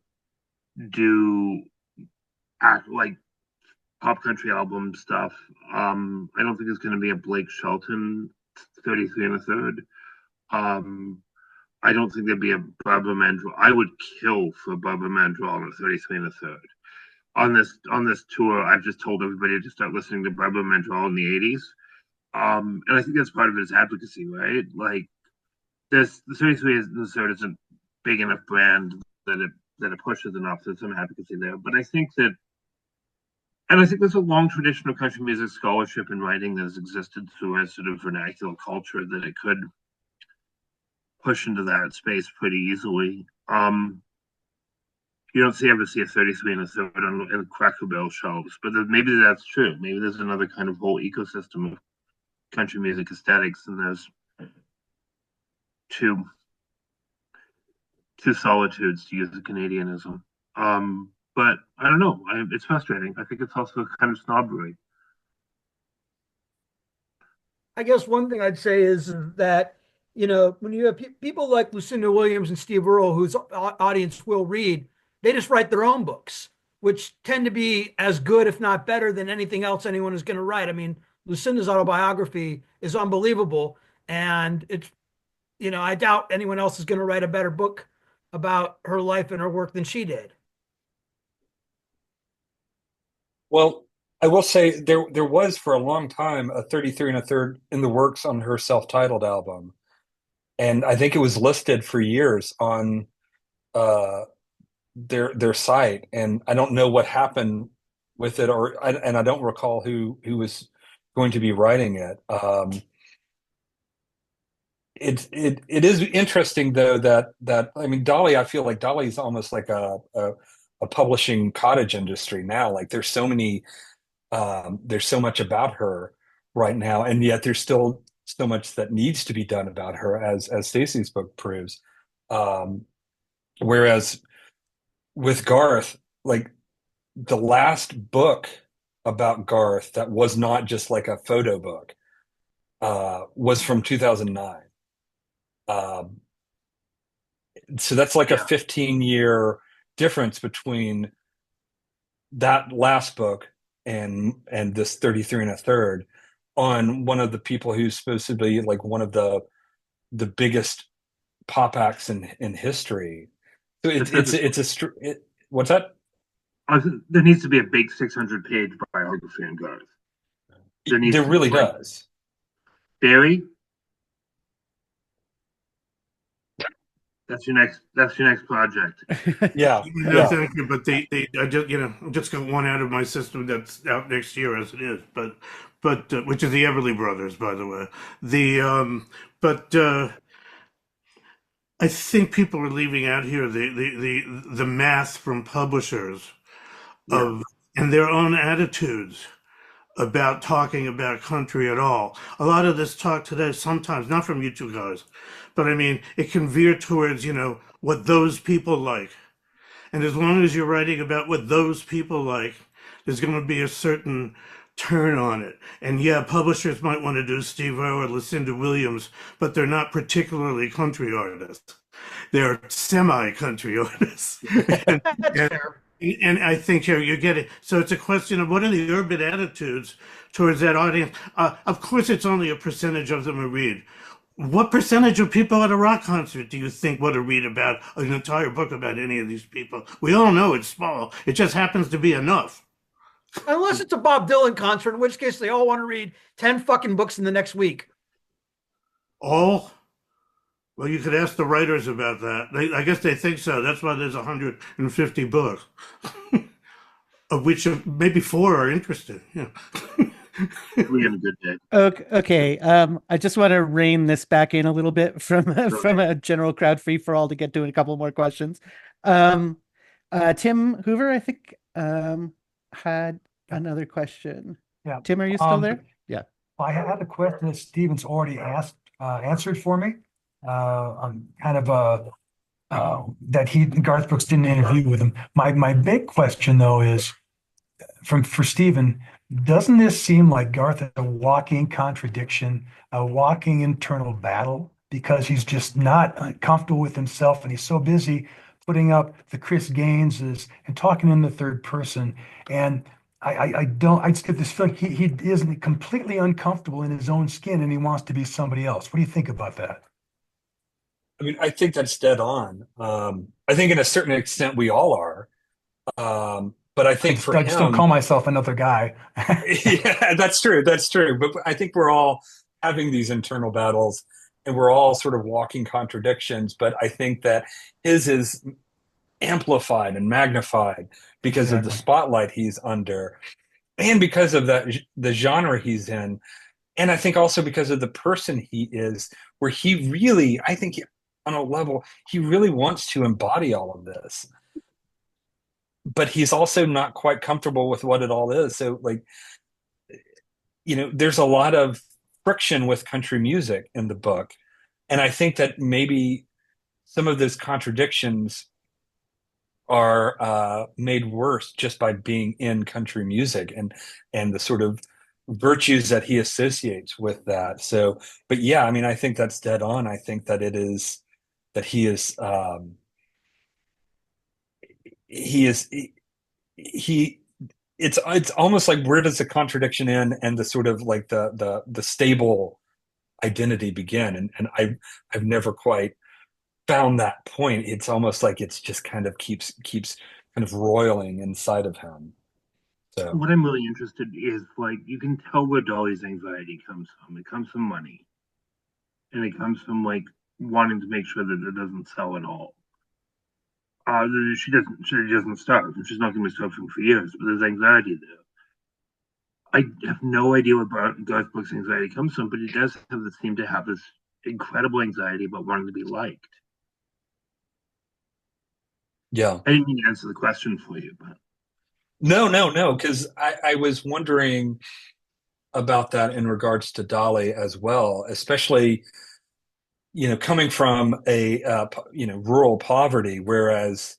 do like pop country album stuff. I don't think it's going to be a Blake Shelton 33 and a third. I don't think there'd be a Barbara Mandrell. I would kill for Barbara Mandrell on a 33 and a third. On this tour, I've just told everybody to start listening to Barbara Mandrell in the 80s. And I think that's part of his advocacy, right? Like, the 33 and the third isn't big enough brand that it pushes enough. There's some advocacy there. But I think there's a long tradition of country music scholarship and writing that has existed through a sort of vernacular culture that it could push into that space pretty easily. You don't ever see a 33 and a third in Cracker Barrel shelves, but maybe that's true. Maybe there's another kind of whole ecosystem of country music aesthetics, and there's two solitudes, to use a Canadianism. But I don't know. It's frustrating. I think it's also kind of snobbery. I guess one thing I'd say is that, when you have people like Lucinda Williams and Steve Earle, whose audience will read, they just write their own books, which tend to be as good, if not better, than anything else anyone is going to write. I mean, Lucinda's autobiography is unbelievable. And it's, I doubt anyone else is going to write a better book about her life and her work than she did. Well, I will say there was for a long time a 33 and a third in the works on her self-titled album. And I think it was listed for years on their site. And I don't know what happened with it, and I don't recall who was going to be writing it. It is interesting, though, that I mean, Dolly, I feel like Dolly's almost like a publishing cottage industry now. Like, there's so much about her right now, and yet there's still so much that needs to be done about her, as Stacey's book proves. Whereas with Garth, like, the last book about Garth that was not just like a photo book was from 2009. So that's like a 15-year difference between that last book and this 33 and a third, on one of the people who's supposed to be like one of the biggest pop acts in history. So what's that? There needs to be a big 600-page biography on Garth. There really does. Barry, that's your next project. Yeah. Thank you. But I just got one out of my system that's out next year as it is. But which is the Everly Brothers, by the way. I think people are leaving out here the math from publishers of and their own attitudes about talking about country at all. A lot of this talk today, sometimes not from you two guys, but I mean, it can veer towards, what those people like. And as long as you're writing about what those people like, there's going to be a certain turn on it. And yeah, publishers might want to do Steve O or Lucinda Williams, but they're not particularly country artists. They're semi-country artists. and, and, and I think here you get it. So it's a question of what are the urban attitudes towards that audience? Of course, it's only a percentage of them who read. What percentage of people at a rock concert do you think want to read about an entire book about any of these people? We all know it's small. It just happens to be enough. Unless it's a Bob Dylan concert, in which case they all want to read 10 fucking books in the next week. All? Well, you could ask the writers about that. I guess they think so. That's why there's 150 books, of which maybe 4 are interesting. Yeah. We had a good day. Okay. I just want to rein this back in a little bit from a general crowd free for all to get to a couple more questions. Tim Hoover, I think, had another question. Yeah. Tim, are you still there? Yeah. I had a question that Steven's already answered for me. I'm kind of that Garth Brooks didn't interview with him. My big question though is for Steven, doesn't this seem like Garth is a walking contradiction, a walking internal battle, because he's just not comfortable with himself and he's so busy putting up the Chris Gaineses and talking in the third person. And I just get this feeling he isn't completely uncomfortable in his own skin and he wants to be somebody else. What do you think about that? I mean, I think that's dead on. I think in a certain extent we all are. But I think for him, I still call myself another guy. Yeah, that's true. That's true. But I think we're all having these internal battles and we're all sort of walking contradictions. But I think that his is amplified and magnified because of the spotlight he's under and because of the genre he's in. And I think also because of the person he is, where he really, I think on a level, he really wants to embody all of this. But he's also not quite comfortable with what it all is. So there's a lot of friction with country music in the book. And I think that maybe some of those contradictions are made worse just by being in country music and the sort of virtues that he associates with that. So, but yeah, I mean, I think that's dead on. I think that it's almost like where does the contradiction end and the sort of like the stable identity begin? And I've never quite found that point. It's almost like it's just kind of keeps kind of roiling inside of him. So what I'm really interested is you can tell where Dolly's anxiety comes from. It comes from money. And it comes from wanting to make sure that it doesn't sell at all. She doesn't starve. She's not going to be starving for years, but there's anxiety there. I have no idea where Garth Brooks' anxiety comes from, but he does seem to have this incredible anxiety about wanting to be liked. Yeah. I didn't mean to answer the question for you, but no, because I was wondering about that in regards to Dolly as well, especially coming from a rural poverty, whereas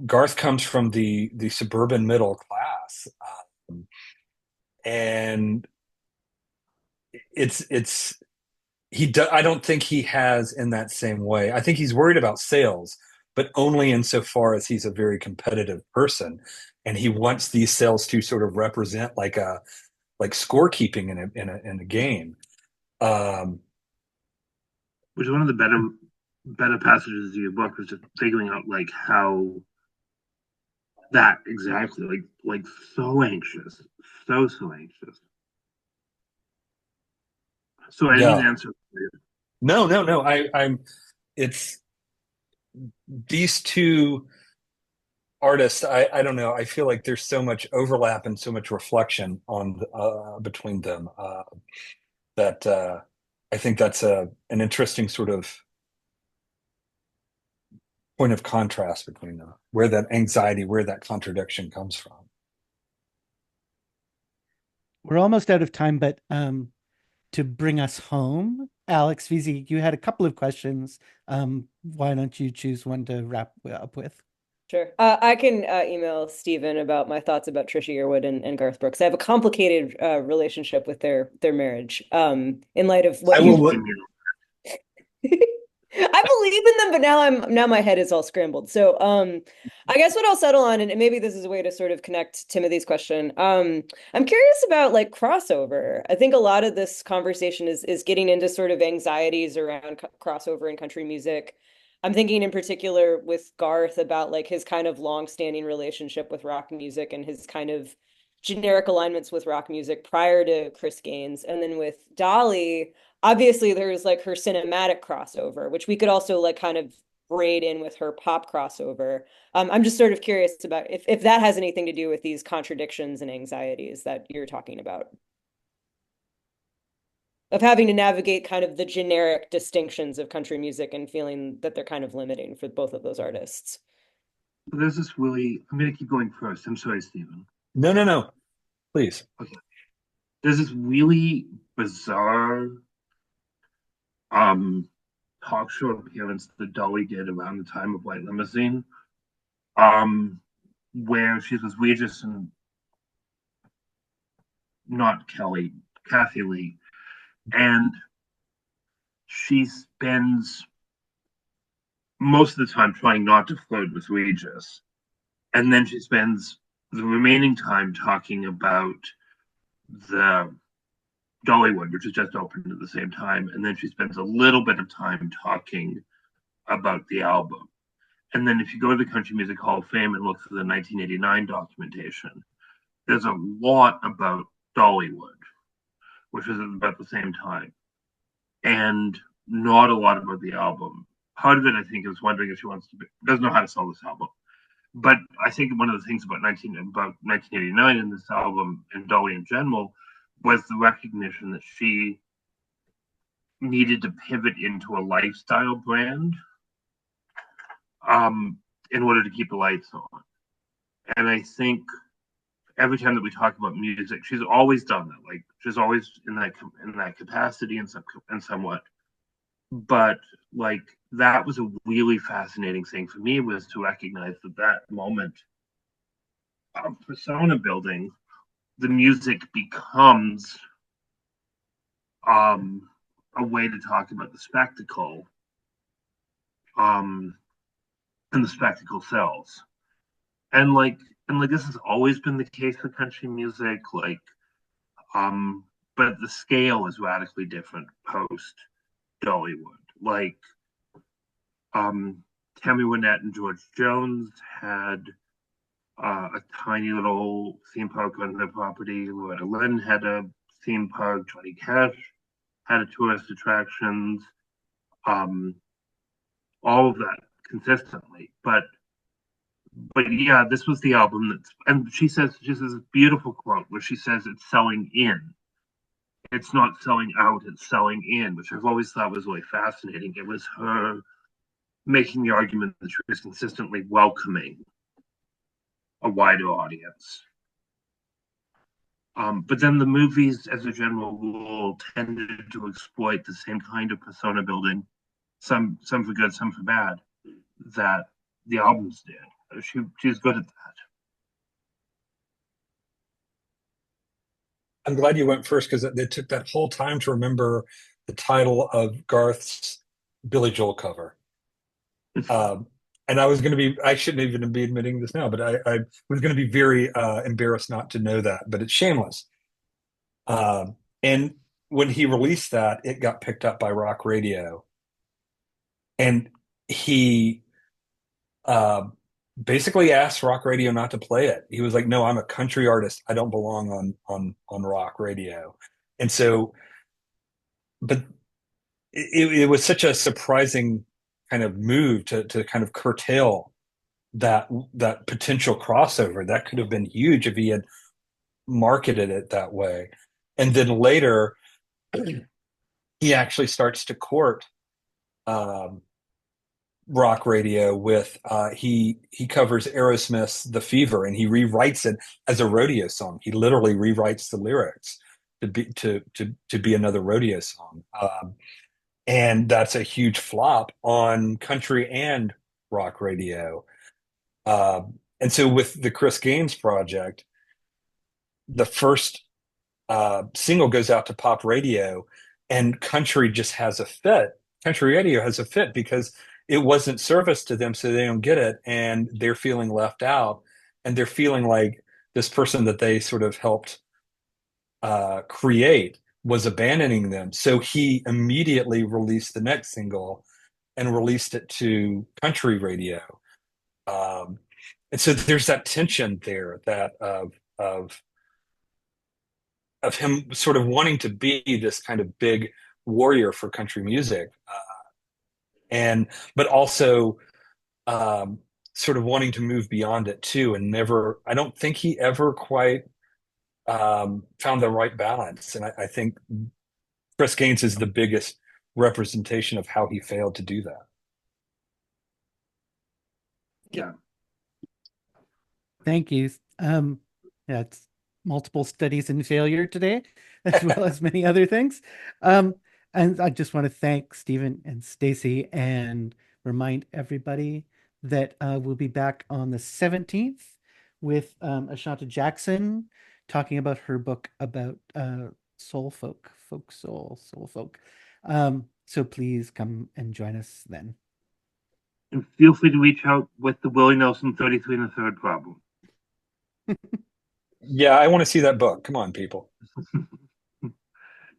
Garth comes from the suburban middle class, and I don't think he has in that same way. I think he's worried about sales, but only insofar as he's a very competitive person, and he wants these sales to sort of represent like scorekeeping in a game. Which is one of the better passages of your book was just figuring out how that exactly so anxious, so anxious. So I didn't answer for you. No. It's these two artists. I don't know. I feel like there's so much overlap and so much reflection on between them that I think that's an interesting sort of point of contrast between them, where that anxiety, where that contradiction comes from. We're almost out of time, but to bring us home, Alex Veazey, you had a couple of questions. Why don't you choose one to wrap up with? Sure. I can email Stephen about my thoughts about Trisha Yearwood and Garth Brooks. I have a complicated relationship with their marriage. In light of what I believe in them, but now my head is all scrambled. So I guess what I'll settle on, and maybe this is a way to sort of connect Timothy's question. I'm curious about like crossover. I think a lot of this conversation is getting into sort of anxieties around crossover in country music. I'm thinking in particular with Garth about like his kind of long-standing relationship with rock music and his kind of generic alignments with rock music prior to Chris Gaines. And then with Dolly, obviously there's like her cinematic crossover, which we could also like kind of braid in with her pop crossover. I'm just sort of curious about if that has anything to do with these contradictions and anxieties that you're talking about. Of having to navigate kind of the generic distinctions of country music and feeling that they're kind of limiting for both of those artists. There's this really, I'm going to keep going first. I'm sorry, Stephen. No. Please. Okay. There's this really bizarre talk show appearance that Dolly did around the time of White Limozeen, where she was Regis and not Kelly, Kathy Lee. And she spends most of the time trying not to flirt with Regis. And then she spends the remaining time talking about the Dollywood, which is just opened at the same time. And then she spends a little bit of time talking about the album. And then if you go to the Country Music Hall of Fame and look at the 1989 documentation, there's a lot about Dollywood, which was about the same time, and not a lot about the album. Part of it, I think, is wondering if she doesn't know how to sell this album. But I think one of the things about 1989 in this album and Dolly in general was the recognition that she needed to pivot into a lifestyle brand in order to keep the lights on. And I think every time that we talk about music, she's always done that. Like she's always in that capacity and somewhat. But like that was a really fascinating thing for me, was to recognize that moment of persona building, the music becomes a way to talk about the spectacle, and the spectacle sells. And this has always been the case for country music, but the scale is radically different post Dollywood. Like Tammy Wynette and George Jones had a tiny little theme park on their property. Loretta Lynn had a theme park. Johnny Cash had a tourist attractions. All of that consistently, but yeah, this was the album and she says this beautiful quote where she says it's selling in. It's not selling out, it's selling in, which I've always thought was really fascinating. It was her making the argument that she was consistently welcoming a wider audience. But then the movies, as a general rule, tended to exploit the same kind of persona building, some for good, some for bad, that the albums did. She's good at that. I'm glad you went first, because they took that whole time to remember the title of Garth's Billy Joel cover. And I shouldn't even be admitting this now, but I was going to be very embarrassed not to know that, but it's shameless. And when he released that, it got picked up by rock radio. And he basically asked rock radio not to play it. He was like, no, I'm a country artist. I don't belong on rock radio. And so, but it was such a surprising kind of move to kind of curtail that potential crossover. That could have been huge if he had marketed it that way. And then later, he actually starts to court rock radio with he covers Aerosmith's The Fever, and he rewrites it as a rodeo song. He literally rewrites the lyrics to be another rodeo song. And that's a huge flop on country and rock radio. And so with the Chris Gaines project, the first single goes out to pop radio, and country just has a fit. Country radio has a fit because it wasn't service to them, so they don't get it, and they're feeling left out, and they're feeling like this person that they sort of helped create was abandoning them. So he immediately released the next single and released it to country radio. And so there's that tension there that of him sort of wanting to be this kind of big warrior for country music, but also sort of wanting to move beyond it too, and never. I don't think he ever quite found the right balance, and I think Chris Gaines is the biggest representation of how he failed to do that. Yeah. Thank you. Yeah, it's multiple studies in failure today, as well as many other things. And I just want to thank Stephen and Stacy and remind everybody that we'll be back on the 17th with Ashanta Jackson talking about her book about soul folk soul. So please come and join us then. And feel free to reach out with the Willie Nelson 33 and a third problem. Yeah, I want to see that book. Come on, people.